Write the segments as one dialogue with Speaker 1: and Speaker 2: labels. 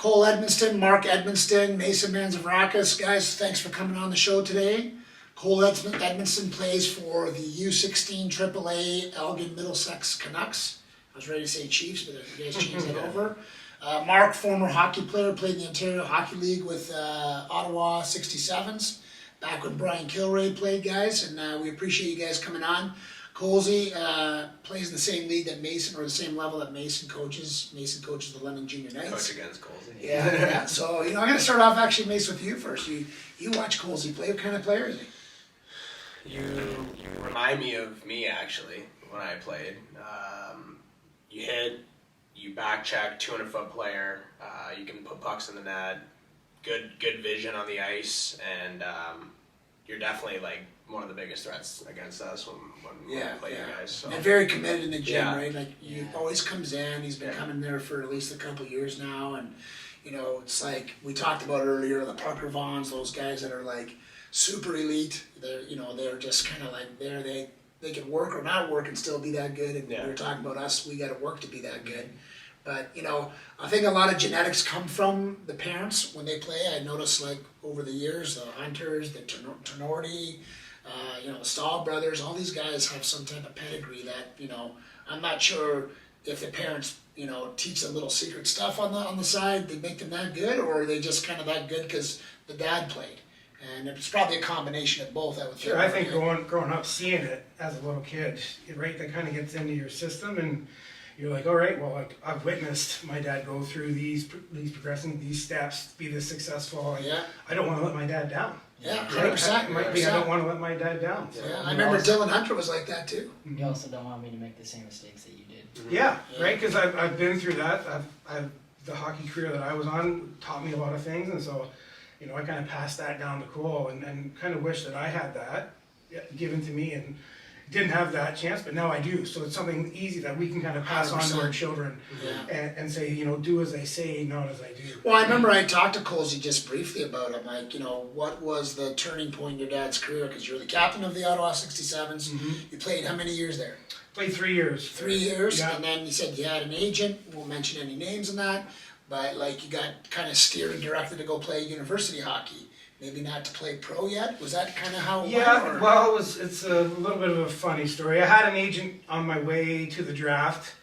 Speaker 1: Cole Edmundson, Mark Edmundson, Mason Manzavrakis. Guys, thanks for coming on the show today. Cole Edmundson plays for the U16 AAA Elgin Middlesex Canucks. I was ready to say Chiefs, but you guys changed that over. Mark, former hockey player, played in the Ontario Hockey League with Ottawa 67s. Back when Brian Kilray played, guys, and we appreciate you guys coming on. Colesy plays in the same league that Mason, or the same level that Mason coaches. Mason coaches the London Junior Knights.
Speaker 2: Coach against Colesy.
Speaker 1: Yeah. So, I'm going to start off actually, Mason, with you first. You watch Colesy play. What kind of player is he?
Speaker 2: You remind me of me, actually, when I played. You hit, you back check, 200-foot player. You can put pucks in the net. Good vision on the ice, and you're definitely like one of the biggest threats against us when we play you guys. So.
Speaker 1: And very committed in the gym, right? Like he always comes in. He's been coming there for at least a couple of years now, and it's like we talked about earlier, the Parker Vaughns, those guys that are like super elite. They're just kind of like there. They can work or not work and still be that good. And we were talking about us. We got to work to be that good. But, I think a lot of genetics come from the parents when they play. I noticed, like, over the years, the Hunters, the Tenorti, the Stahl brothers, all these guys have some type of pedigree that, I'm not sure if the parents, teach them little secret stuff on the side, they make them that good, or are they just kind of that good because the dad played? And it's probably a combination of both, I would think.
Speaker 3: Sure, I think growing up, seeing it as a little kid, right, that kind of gets into your system, and you're like, all right, well, like I've witnessed my dad go through these progressing these steps, be this successful. And I don't want to let my dad down.
Speaker 1: Yeah, 100%.
Speaker 3: Might be I don't want to let my dad down. So.
Speaker 1: Yeah, I remember Dylan Hunter was like that too.
Speaker 4: You also don't want me to make the same mistakes that you did.
Speaker 3: Yeah, right, because I've been through that. I've the hockey career that I was on taught me a lot of things, and so I kind of passed that down to Cole, and kind of wish that I had that given to me, and didn't have that chance, but now I do. So it's something easy that we can kind of pass 100%. On to our children and say, do as I say, not as I do.
Speaker 1: Well, I remember I talked to Colesy just briefly about it, like, what was the turning point in your dad's career? Because you're the captain of the Ottawa 67s. Mm-hmm. You played how many years there?
Speaker 3: Played 3 years.
Speaker 1: 3 years, and then you said you had an agent. Won't mention any names in that, but like you got kind of steered and directed to go play university hockey. Maybe not to play pro yet? Was that kind of how it went?
Speaker 3: Well, it's a little bit of a funny story. I had an agent on my way to the draft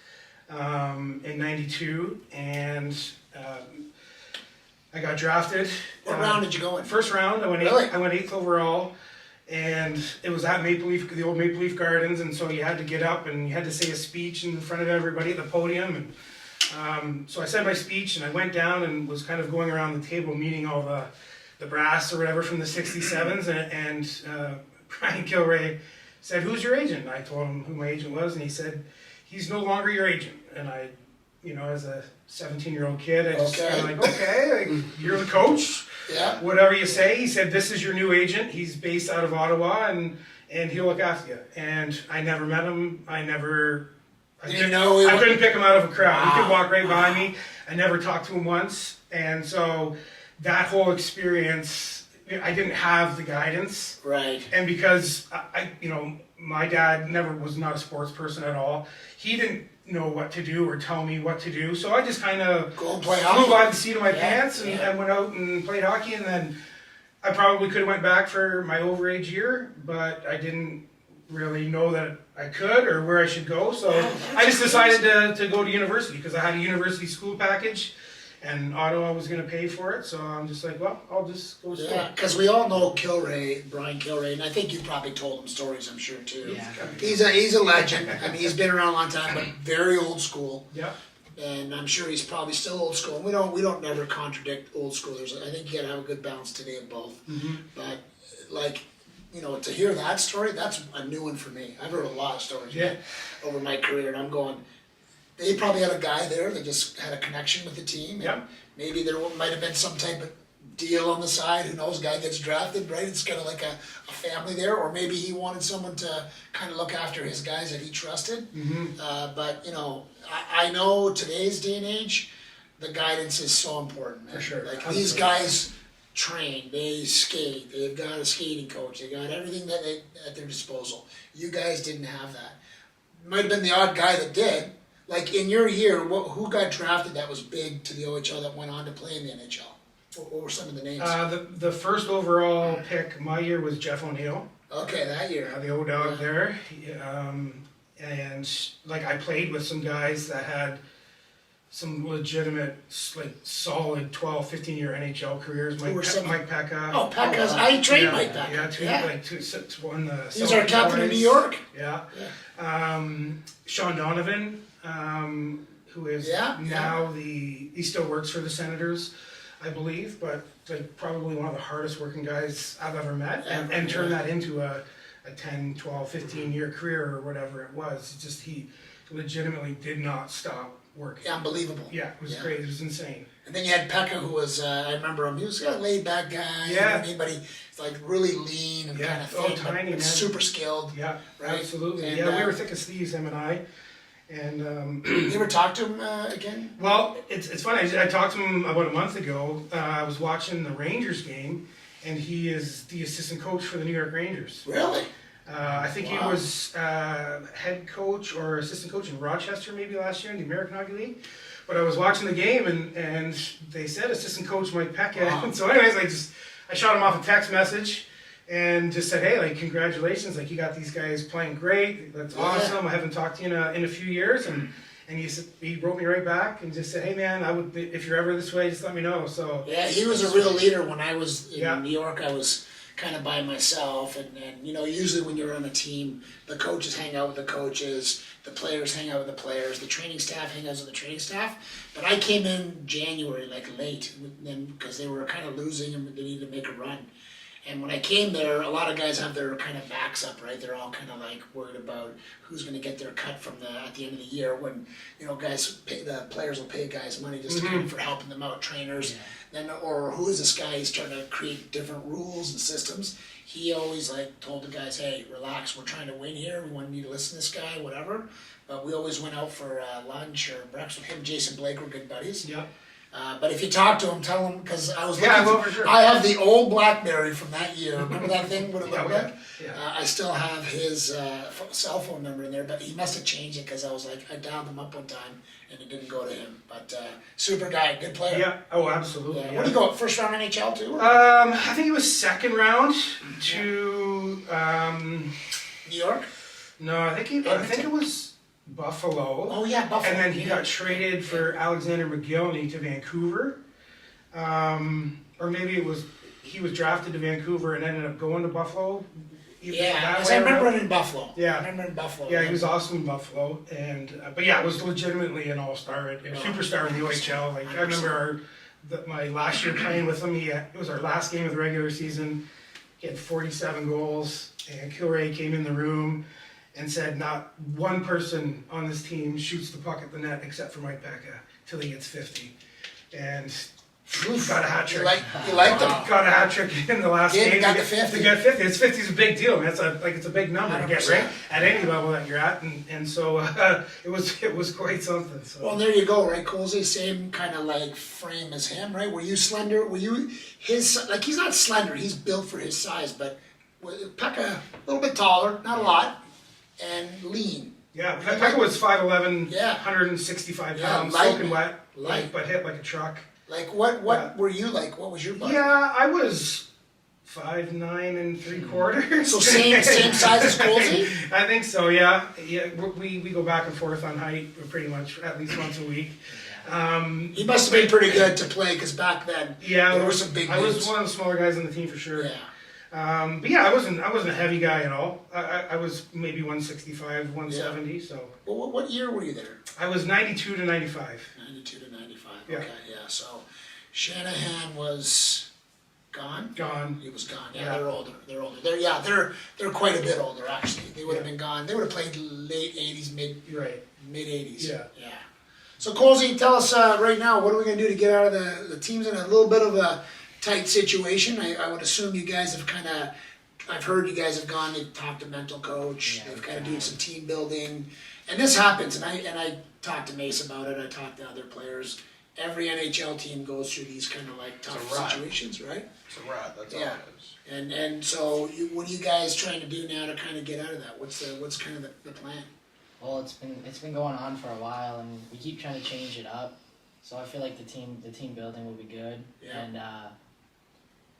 Speaker 3: in '92, and I got drafted.
Speaker 1: What round did you go in?
Speaker 3: First round. I went
Speaker 1: really?
Speaker 3: I went 8th overall, and it was at the old Maple Leaf Gardens, and so you had to get up and you had to say a speech in front of everybody at the podium, and so I said my speech, and I went down and was kind of going around the table meeting all the brass or whatever from the 67s, and Brian Kilray said, "Who's your agent?" And I told him who my agent was, and he said, "He's no longer your agent." And I, as a 17-year-old kid, I just kind of like, okay, like, you're the coach, whatever you say. He said, "This is your new agent. He's based out of Ottawa, and he'll look after you." And I never met him. I couldn't pick him out of a crowd. He could walk right by me. I never talked to him once, and so that whole experience, I didn't have the guidance.
Speaker 1: Right.
Speaker 3: And because my dad was not a sports person at all. He didn't know what to do or tell me what to do. So I just kind of flew by the seat of my pants and went out and played hockey. And then I probably could have went back for my overage year, but I didn't really know that I could or where I should go. So I just decided to go to university because I had a university school package. And Ottawa was going to pay for it, so I'm just like, well, I'll just go school.
Speaker 1: Yeah, because we all know Brian Kilray, and I think you probably told him stories, I'm sure, too.
Speaker 4: Yeah.
Speaker 1: He's a legend. I mean, he's been around a long time, but very old school.
Speaker 3: Yeah.
Speaker 1: And I'm sure he's probably still old school. And we don't never contradict old schoolers. I think you got to have a good balance today of both. Mm-hmm. But, like, to hear that story, that's a new one for me. I've heard a lot of stories over my career, and I'm going, they probably had a guy there that just had a connection with the team. And maybe there might have been some type of deal on the side. Who knows? Guy gets drafted, right? It's kind of like a family there. Or maybe he wanted someone to kind of look after his guys that he trusted. Mm-hmm. But, I know today's day and age, the guidance is so important. Man.
Speaker 3: For sure.
Speaker 1: Like these guys train, they skate, they've got a skating coach, they got everything at their disposal. You guys didn't have that. Might have been the odd guy that did, Like in your year, who got drafted that was big to the OHL that went on to play in the NHL? What were some of the names?
Speaker 3: The first overall pick my year was Jeff O'Neill.
Speaker 1: Okay, that year.
Speaker 3: The old dog there. And like I played with some guys that had some legitimate, like solid 12, 15 year NHL careers. Mike Pekka.
Speaker 1: Oh, Pekka's. I trained Mike Pekka.
Speaker 3: Yeah, two won the.
Speaker 1: He's our captain in New York.
Speaker 3: Yeah. Sean Donovan, who is now he still works for the Senators, I believe, but like probably one of the hardest working guys I've ever met, and turned that into a 10, 12, 15 year career or whatever it was. It's just he legitimately did not stop working.
Speaker 1: Yeah, unbelievable.
Speaker 3: Yeah, it was great. It was insane.
Speaker 1: And then you had Pekka, who was, I remember him, he was a laid back guy.
Speaker 3: Yeah.
Speaker 1: You know what I mean? But he's like really lean and kind of thin,
Speaker 3: tiny,
Speaker 1: but super skilled.
Speaker 3: Yeah,
Speaker 1: right?
Speaker 3: absolutely.
Speaker 1: And,
Speaker 3: we were thick as thieves, him and I. And
Speaker 1: you ever talk to him again?
Speaker 3: Well, it's funny. I talked to him about a month ago. I was watching the Rangers game, and he is the assistant coach for the New York Rangers.
Speaker 1: Really?
Speaker 3: I think he was head coach or assistant coach in Rochester maybe last year in the American Hockey League. But I was watching the game, and they said assistant coach Mike Pekka.
Speaker 1: Wow.
Speaker 3: And so anyways, I shot him off a text message and just said, hey, like, congratulations, like, you got these guys playing great, that's awesome, I haven't talked to you in a few years, and he wrote me right back and just said, hey man, if you're ever this way, just let me know. So
Speaker 1: yeah, he was a real leader. When I was in New York, I was kind of by myself, and you know, usually when you're on a team, the coaches hang out with the coaches, the players hang out with the players, the training staff hang out with the training staff. But I came in January, like late, because they were kind of losing and they needed to make a run. And when I came there, a lot of guys have their kind of backs up, right? They're all kind of like worried about who's going to get their cut at the end of the year, when, you know, the players will pay guys money just to kind of for helping them out, trainers. Then, or who is this guy? He's trying to create different rules and systems. He always like told the guys, hey, relax, we're trying to win here. We want you to listen to this guy, whatever. But we always went out for lunch or breakfast with him. Jason Blake were good buddies.
Speaker 3: Yeah.
Speaker 1: But if you talk to him, tell him, because I was looking.
Speaker 3: Yeah, well, for sure.
Speaker 1: I have the old BlackBerry from that year. Remember that thing? What it looked like?
Speaker 3: Yeah.
Speaker 1: I still have his cell phone number in there, but he must have changed it, because I was like, I dialed him up one time and it didn't go to him. But super guy, good player.
Speaker 3: Yeah. Oh, absolutely.
Speaker 1: Yeah. What do you go? First round NHL too?
Speaker 3: I think it was second round to
Speaker 1: New York?
Speaker 3: No, I think it was Buffalo.
Speaker 1: Oh yeah, Buffalo.
Speaker 3: And then he got traded for Alexander McGillney to Vancouver. Or maybe he was drafted to Vancouver and ended up going to Buffalo.
Speaker 1: Yeah, because I remember him in Buffalo.
Speaker 3: Yeah.
Speaker 1: I remember in Buffalo.
Speaker 3: Yeah, he was awesome in Buffalo, but yeah, it was legitimately an all-star, a superstar in the OHL. Like, I remember my last year playing with him. It was our last game of the regular season. He had 47 goals, and Kilray came in the room and said, not one person on this team shoots the puck at the net except for Mike Pekka till he gets 50, and got a hat trick.
Speaker 1: You liked him?
Speaker 3: Got a hat trick in the last game.
Speaker 1: Got the 50.
Speaker 3: To get 50. It's 50 is a big deal, man. It's a big number to get
Speaker 1: 100%.
Speaker 3: right at any level that you're at, and so it was quite something. So.
Speaker 1: Well, there you go, right? Colsey, same kind of like frame as him, right? Were you slender? Were you his? Like, he's not slender. He's built for his size, but Pekka a little bit taller, not a lot, and lean.
Speaker 3: Yeah, Pekka was 5'11",
Speaker 1: Yeah.
Speaker 3: 165
Speaker 1: Yeah,
Speaker 3: pounds,
Speaker 1: light,
Speaker 3: soaking wet,
Speaker 1: light.
Speaker 3: but hit like a truck.
Speaker 1: Like what were you like? What was your body?
Speaker 3: Yeah, I was 5'9" and 3/4.
Speaker 1: So same size as Colsey?
Speaker 3: I think so. Yeah. We go back and forth on height pretty much at least once a week.
Speaker 1: He must have been pretty good to play, because back then there were some big
Speaker 3: I was
Speaker 1: dudes.
Speaker 3: one of the smaller guys on the team for sure.
Speaker 1: Yeah.
Speaker 3: But yeah, I wasn't a heavy guy at all. I was maybe 165, 170. So.
Speaker 1: Well, what year were you there?
Speaker 3: I was 92 to 95.
Speaker 1: 92 to 95.
Speaker 3: Yeah.
Speaker 1: Okay, yeah. So Shanahan was gone.
Speaker 3: Gone.
Speaker 1: He was gone. Yeah, they're older. They're quite a bit older actually. They would have been gone. They would have played late 80s, mid 80s.
Speaker 3: Yeah.
Speaker 1: So Colsey, tell us right now, what are we going to do to get out of the team's in a little bit of a tight situation. I would assume you guys have I've heard you guys have gone, they've talked to mental coach, they've kind of doing some team building, and this happens, and I talked to Mace about it, I talked to other players. Every NHL team goes through these kind of like tough situations, right?
Speaker 2: It's a rut, that's all it is.
Speaker 1: And so what are you guys trying to do now to kind of get out of that? What's kind of the plan?
Speaker 4: Well, it's been going on for a while, and we keep trying to change it up. So I feel like the team building will be good,
Speaker 1: Yeah.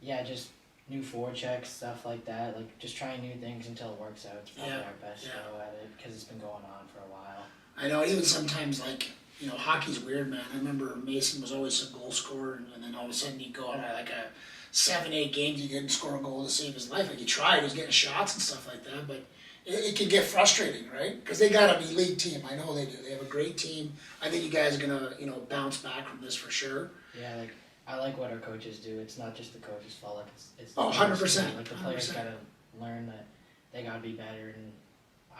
Speaker 4: and just new forechecks, stuff like that. Like just trying new things until it works out. It's probably
Speaker 1: Yeah,
Speaker 4: our best
Speaker 1: yeah.
Speaker 4: go at it because it's been going on for a while.
Speaker 1: I know, even sometimes, like, you know, hockey's weird, man. I remember Mason was always a goal scorer, and then all of a sudden he'd go on like a 7-8 games, he couldn't score a goal to save his life. Like, he tried, he was getting shots and stuff like that, but it can get frustrating, right? Because they got an elite team. I know they do. They have a great team. I think you guys are going to, you know, bounce back from this for sure.
Speaker 4: Yeah, like I like what our coaches do. It's not just the coaches' fault. Like it's
Speaker 1: Oh,
Speaker 4: the
Speaker 1: 100%,
Speaker 4: Like the players
Speaker 1: 100%.
Speaker 4: gotta learn that they gotta be better, and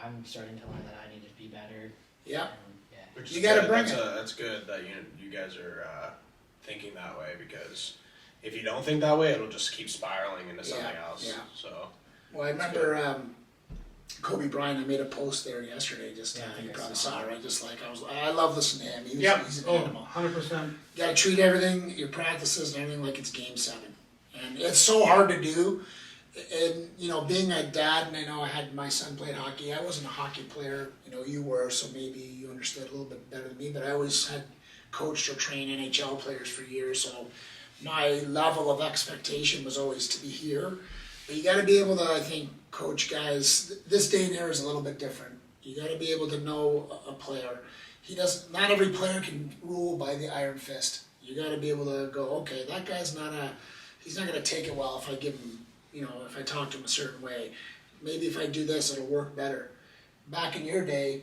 Speaker 4: I'm starting to learn that I need to be better.
Speaker 1: Yeah.
Speaker 4: And, yeah.
Speaker 2: Which
Speaker 1: You
Speaker 2: is
Speaker 1: gotta
Speaker 2: good.
Speaker 1: bring
Speaker 2: That's good that you guys are thinking that way, because if you don't think that way, it'll just keep spiraling into something
Speaker 1: Yeah,
Speaker 2: else.
Speaker 1: yeah.
Speaker 2: So
Speaker 1: Well, I remember Kobe Bryant. I made a post there yesterday. Just
Speaker 4: Yeah, I think
Speaker 1: you
Speaker 4: I
Speaker 1: probably
Speaker 4: saw
Speaker 1: saw it,
Speaker 4: it.
Speaker 1: right? Just like I love listening to him. He's an animal.
Speaker 3: 100%.
Speaker 1: You gotta treat everything, your practices and everything, like it's game 7. And it's so hard to do. And, you know, being a dad, and I know I had my son played hockey. I wasn't a hockey player, you know, you were, so maybe you understood a little bit better than me, but I always had coached or trained NHL players for years, so my level of expectation was always to be here. But you gotta be able to, I think, coach guys. This day and era is a little bit different. You gotta be able to know a player. Not every player can rule by the iron fist. You got to be able to go, okay, that guy's he's not going to take it well if I give him, you know, if I talk to him a certain way. Maybe if I do this, it'll work better. Back in your day,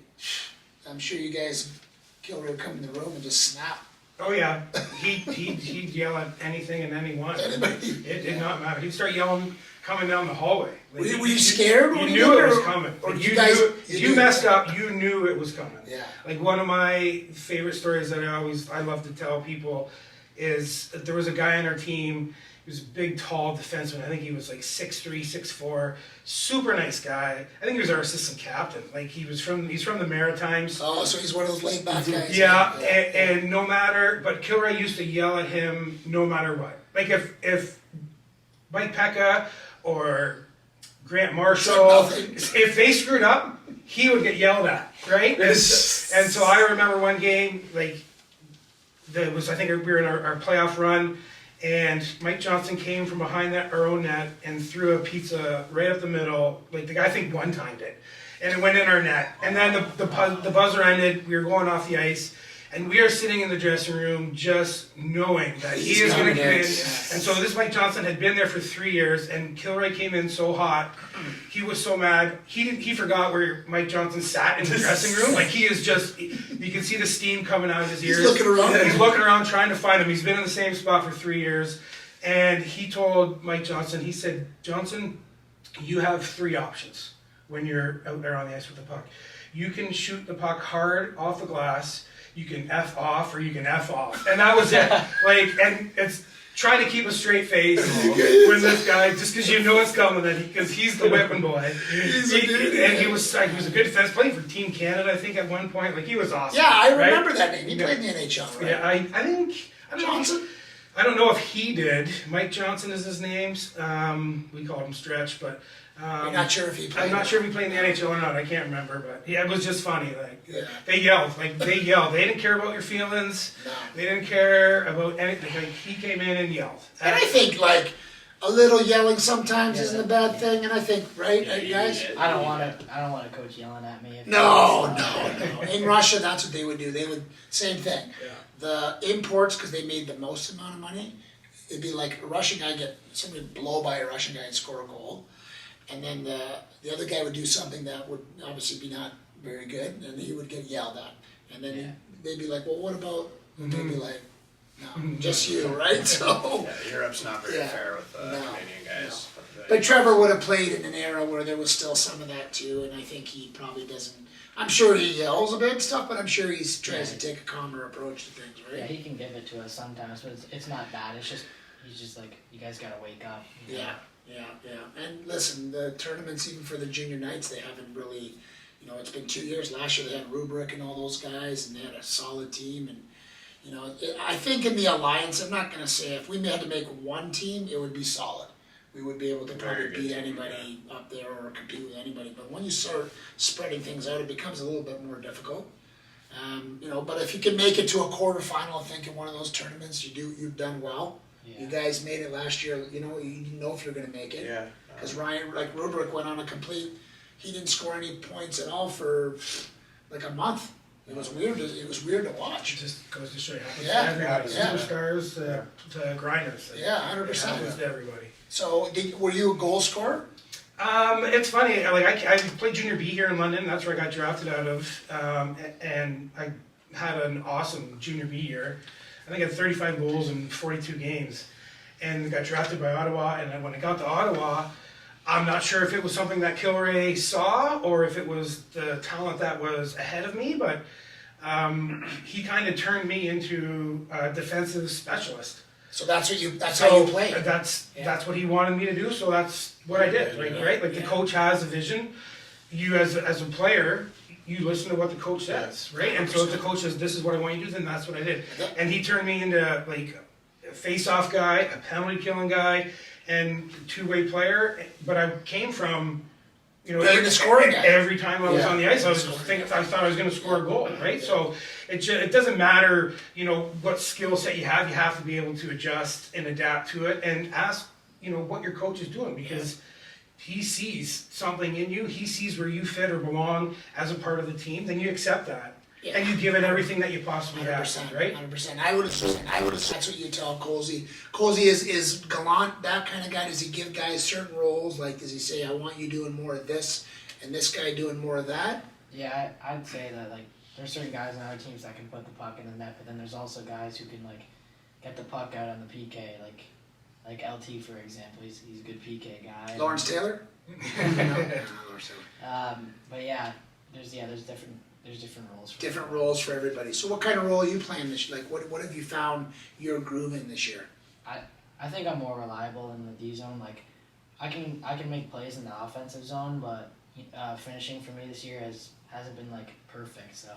Speaker 1: I'm sure you guys, Kilroy would come in the room and just snap.
Speaker 3: Oh yeah, he'd yell at anything and anyone.
Speaker 1: Anybody.
Speaker 3: It did not matter. He'd start yelling coming down the hallway. Like,
Speaker 1: Were you scared?
Speaker 3: You
Speaker 1: when
Speaker 3: knew it was
Speaker 1: did,
Speaker 3: coming.
Speaker 1: Or
Speaker 3: Like,
Speaker 1: you guys,
Speaker 3: knew, if you
Speaker 1: knew.
Speaker 3: messed up, you knew it was coming.
Speaker 1: Yeah.
Speaker 3: Like one of my favorite stories that I love to tell people is that there was a guy on our team. He was a big, tall defenseman. I think he was like 6'3", 6'4", super nice guy. I think he was our assistant captain. Like he's from the Maritimes.
Speaker 1: Oh, so he's one of those laid back guys.
Speaker 3: Yeah, and no matter, but Kilroy used to yell at him no matter what. Like if Mike Pekka or Grant Marshall, if they screwed up, he would get yelled at, right? And so I remember one game, like, I think we were in our playoff run, and Mike Johnson came from behind our own net and threw a pizza right up the middle. Like, the guy, I think, one-timed it. And it went in our net. And then the buzzer ended, we were going off the ice, and we are sitting in the dressing room just knowing that he is going to come in. And so this Mike Johnson had been there for 3 years, and Kilroy came in so hot. He was so mad. He forgot where Mike Johnson sat in the dressing room. Like, he is just, you can see the steam coming out of his ears.
Speaker 1: He's looking around.
Speaker 3: He's looking around trying to find him. He's been in the same spot for 3 years. And he told Mike Johnson, he said, Johnson, you have 3 options when you're out there on the ice with the puck. You can shoot the puck hard off the glass, you can F off, or you can F off. And that was it. Like, and it's trying to keep a straight face when this guy, just because you know it's coming, because he's the whipping boy. He was a good defense, playing for Team Canada, I think, at one point. Like, he was awesome.
Speaker 1: Yeah, I
Speaker 3: right?
Speaker 1: remember that name. He played in the NHL, right?
Speaker 3: Yeah, I think, I don't know.
Speaker 1: Johnson?
Speaker 3: I don't know if he did. Mike Johnson is his name. We called him Stretch, but
Speaker 1: You're not sure if he played.
Speaker 3: I'm not sure if he played in the NHL or not. I can't remember, but yeah, it was just funny. Like,
Speaker 1: Yeah.
Speaker 3: they yelled. They didn't care about your feelings.
Speaker 1: No.
Speaker 3: They didn't care about anything. Like, he came in and yelled.
Speaker 1: And I think, like, a little yelling sometimes isn't a bad thing, and I think, right, guys?
Speaker 4: I don't want a coach yelling at me.
Speaker 1: No. In Russia, that's what they would do. They would, same thing.
Speaker 3: Yeah.
Speaker 1: The imports, because they made the most amount of money, it'd be like a Russian guy somebody would blow by a Russian guy and score a goal. And then the other guy would do something that would obviously be not very good, and he would get yelled at. And then they'd be like, well, what about, and they'd be like, no, just you, right? So,
Speaker 2: yeah, Europe's not very fair with Canadian guys.
Speaker 1: But Trevor would have played in an era where there was still some of that too, and I think he probably doesn't. I'm sure he yells a bit and stuff, but I'm sure he tries to take a calmer approach to things, right?
Speaker 4: Yeah, he can give it to us sometimes, but it's not bad. It's just he's just like, you guys gotta wake up. You know?
Speaker 1: Yeah. And listen, the tournaments, even for the junior nights, they haven't really, it's been 2 years. Last year they had Rubrick and all those guys, and they had a solid team. And I think in the alliance, I'm not going to say if we had to make one team, it would be solid. we would be able to probably
Speaker 2: Very good
Speaker 1: beat
Speaker 2: team,
Speaker 1: anybody up there or compete with anybody. But when you start spreading things out, it becomes a little bit more difficult. You know, but if you can make it to a quarterfinal, I think in one of those tournaments, you've done well. You guys made it last year. You know, you didn't know if you're going to make it.
Speaker 2: Yeah.
Speaker 1: Because Ryan, like Rubrick, went on a complete. He didn't score any points at all for like a month. It was weird. It was weird to
Speaker 3: It
Speaker 1: watch.
Speaker 3: just goes to show you how
Speaker 1: Yeah,
Speaker 3: everybody,
Speaker 1: yeah.
Speaker 3: superstars to grinders.
Speaker 1: Yeah,
Speaker 3: It
Speaker 1: 100%.
Speaker 3: happens to everybody.
Speaker 1: So, were you a goal scorer?
Speaker 3: It's funny. Like I played junior B here in London. That's where I got drafted out of, and I had an awesome junior B year. I think I had 35 goals in 42 games, and got drafted by Ottawa. And then when I got to Ottawa, I'm not sure if it was something that Kilray saw or if it was the talent that was ahead of me, but he kind of turned me into a defensive specialist.
Speaker 1: So that's how you played.
Speaker 3: That's what he wanted me to do. So that's what I did. Right? Like the coach has a vision. You as a player, you listen to what the coach says, right? And so if the coach says this is what I want you to do, then that's what I did. And he turned me into like a face-off guy, a penalty killing guy, and two-way player. But I came from, you know,
Speaker 1: Being the scoring guy.
Speaker 3: every time I was on the ice, I thought I was going to score a goal, right? So it doesn't matter, you know, what skill set you have. You have to be able to adjust and adapt to it, and ask, you know, what your coach is doing, because he sees something in you. He sees where you fit or belong as a part of the team. Then you accept that, and you give it everything that you possibly have,
Speaker 1: 100%,
Speaker 3: right?
Speaker 1: 100%. I would have. That's what you tell Colsey. Colsey is gallant, that kind of guy. Does he give guys certain roles? Like, does he say, "I want you doing more of this, and this guy doing more of that"?
Speaker 4: Yeah, I'd say that, like, there's certain guys on our teams that can put the puck in the net, but then there's also guys who can, like, get the puck out on the PK, like LT, for example. He's a good PK guy.
Speaker 1: Lawrence Taylor. No, Lawrence Taylor.
Speaker 4: But yeah, there's different roles.
Speaker 1: Different roles for everybody. So, what kind of role are you playing this year? Like, what have you found your groove in this year?
Speaker 4: I think I'm more reliable in the D zone. Like, I can make plays in the offensive zone, but finishing for me this year hasn't been like perfect. So,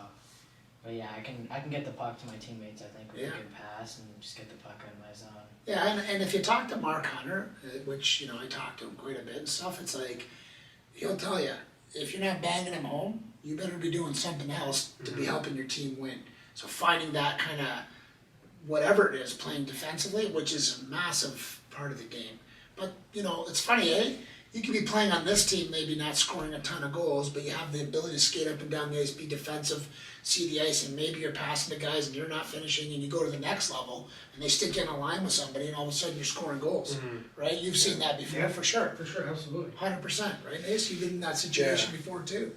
Speaker 4: but yeah, I can get the puck to my teammates. I think with a good pass and just get the puck out of my zone.
Speaker 1: Yeah, and if you talk to Mark Hunter, which, you know, I talk to him quite a bit and stuff, it's like he'll tell you, if you're not banging him home, you better be doing something else to be helping your team win. So finding that kind of whatever it is, playing defensively, which is a massive part of the game. But, you know, it's funny, eh? You can be playing on this team, maybe not scoring a ton of goals, but you have the ability to skate up and down the ice, be defensive, see the ice, and maybe you're passing to guys and you're not finishing, and you go to the next level, and they stick you in a line with somebody, and all of a sudden you're scoring goals, right? You've seen that before, for sure.
Speaker 3: For sure, absolutely.
Speaker 1: 100%, right, Ace? You've been in that situation before, too.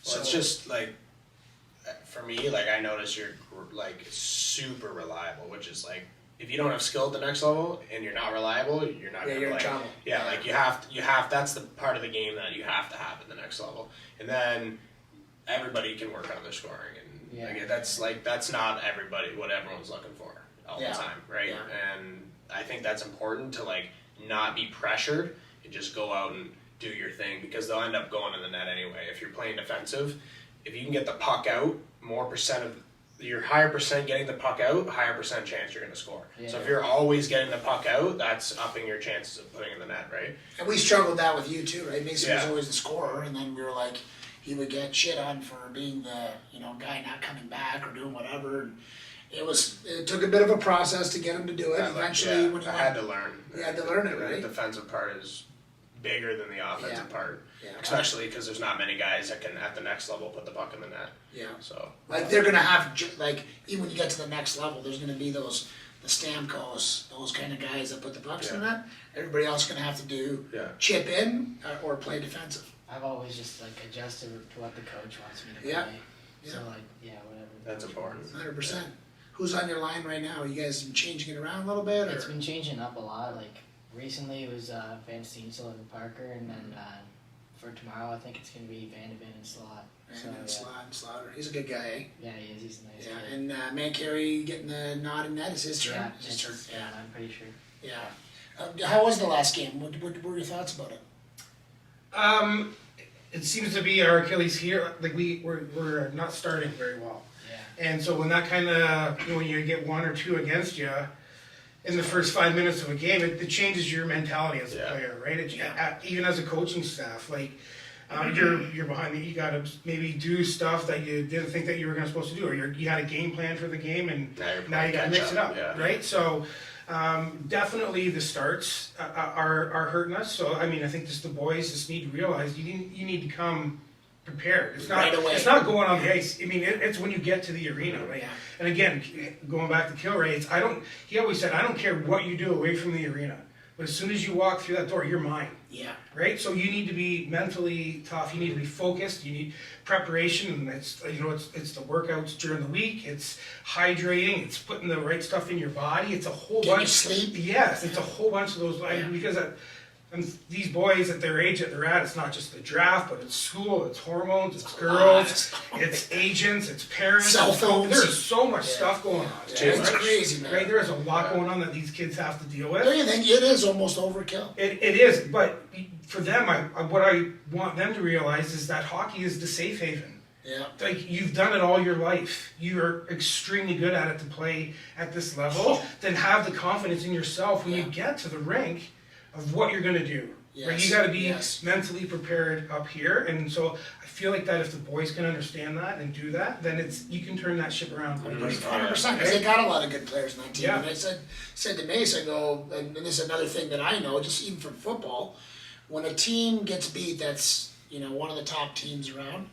Speaker 2: Well, it's just like, for me, like, I notice you're like super reliable, which is like, if you don't have skill at the next level and you're not reliable, you're not gonna
Speaker 1: you're in
Speaker 2: play.
Speaker 1: trouble.
Speaker 2: Yeah, like you have that's the part of the game that you have to have at the next level. And then everybody can work on their scoring, and like, that's not everybody what everyone's looking for all the time, right?
Speaker 1: Yeah.
Speaker 2: And I think that's important to like not be pressured and just go out and do your thing, because they'll end up going in the net anyway. If you're playing defensive, if you can get the puck out, more percent of your higher percent getting the puck out, higher percent chance you're going to score.
Speaker 4: Yeah.
Speaker 2: So if you're always getting the puck out, that's upping your chances of putting in the net, right?
Speaker 1: And we struggled that with you, too, right? Mason was
Speaker 2: Yeah.
Speaker 1: always the scorer, and then we were like, he would get shit on for being the, you know, guy not coming back or doing whatever. And it took a bit of a process to get him to do it. Eventually, when he
Speaker 2: I had to learn.
Speaker 1: You had to learn it,
Speaker 2: The
Speaker 1: right?
Speaker 2: defensive part is bigger than the offensive part.
Speaker 1: Yeah.
Speaker 2: Especially because there's not many guys that can, at the next level, put the puck in the net.
Speaker 1: Yeah.
Speaker 2: So
Speaker 1: Like, they're going to have, like, even when you get to the next level, there's going to be the Stamkos, those kind of guys that put the pucks in the net. Everybody else is going to have to do chip in or play defensive.
Speaker 4: I've always just like adjusted to what the coach wants me to play.
Speaker 1: Yeah.
Speaker 4: So like, whatever. the
Speaker 2: That's
Speaker 4: coach
Speaker 2: important.
Speaker 4: wants.
Speaker 1: 100%. Who's on your line right now? Are you guys changing it around a little bit? Or?
Speaker 4: It's been changing up a lot. Like recently it was Van Steensel and Parker, and then for tomorrow I think it's gonna be Van de Ven and Slot.
Speaker 1: And Slaughter. He's a good guy, eh?
Speaker 4: Yeah, he is. He's a nice.
Speaker 1: Yeah,
Speaker 4: kid.
Speaker 1: and Mancarey getting the nod in that is his turn.
Speaker 4: Yeah,
Speaker 1: It's his turn.
Speaker 4: yeah, I'm pretty sure.
Speaker 1: Yeah. How was the last game? What were your thoughts about it?
Speaker 3: It seems to be our Achilles heel. Like we're not starting very well.
Speaker 4: Yeah.
Speaker 3: And so when that kind of, when you get one or two against you, in the first 5 minutes of a game, it changes your mentality as a player, right? Even as a coaching staff, like you're behind me. You got to maybe do stuff that you didn't think that you were supposed to do, or you had a game plan for the game, and now you got to mix it up, right? So definitely the starts are hurting us. So I mean, I think just the boys just need to realize you need to come prepared. It's not
Speaker 1: Right away.
Speaker 3: It's not going on the ice. I mean, it's when you get to the arena, right? And again, going back to Kilray, he always said, I don't care what you do away from the arena, but as soon as you walk through that door, you're mine.
Speaker 1: Yeah.
Speaker 3: Right? So you need to be mentally tough. You need to be focused. You need preparation, and it's the workouts during the week. It's hydrating. It's putting the right stuff in your body. It's a whole bunch.
Speaker 1: Sleep.
Speaker 3: Yes, it's a whole bunch of those. Because these boys at their age that they're at, it's not just the draft, but it's school, it's hormones, it's girls, it's agents, it's parents,
Speaker 1: cell phones.
Speaker 3: There's so much stuff going on.
Speaker 1: It's crazy, man.
Speaker 3: Right? There's a lot going on that these kids have to deal with.
Speaker 1: Don't you think it is almost overkill?
Speaker 3: It is, but for them, what I want them to realize is that hockey is the safe haven.
Speaker 1: Yeah.
Speaker 3: Like, you've done it all your life. You're extremely good at it to play at this level. Then have the confidence in yourself when you get to the rink of what you're going to do.
Speaker 1: Yes.
Speaker 3: Right? You got to be
Speaker 1: Yes.
Speaker 3: mentally prepared up here. And so I feel like that if the boys can understand that and do that, then you can turn that ship around.
Speaker 1: 100%, because they got a lot of good players in that team.
Speaker 3: Yeah.
Speaker 1: And I said to Mace, I go, and this is another thing that I know, just even from football, when a team gets beat that's, one of the top teams around,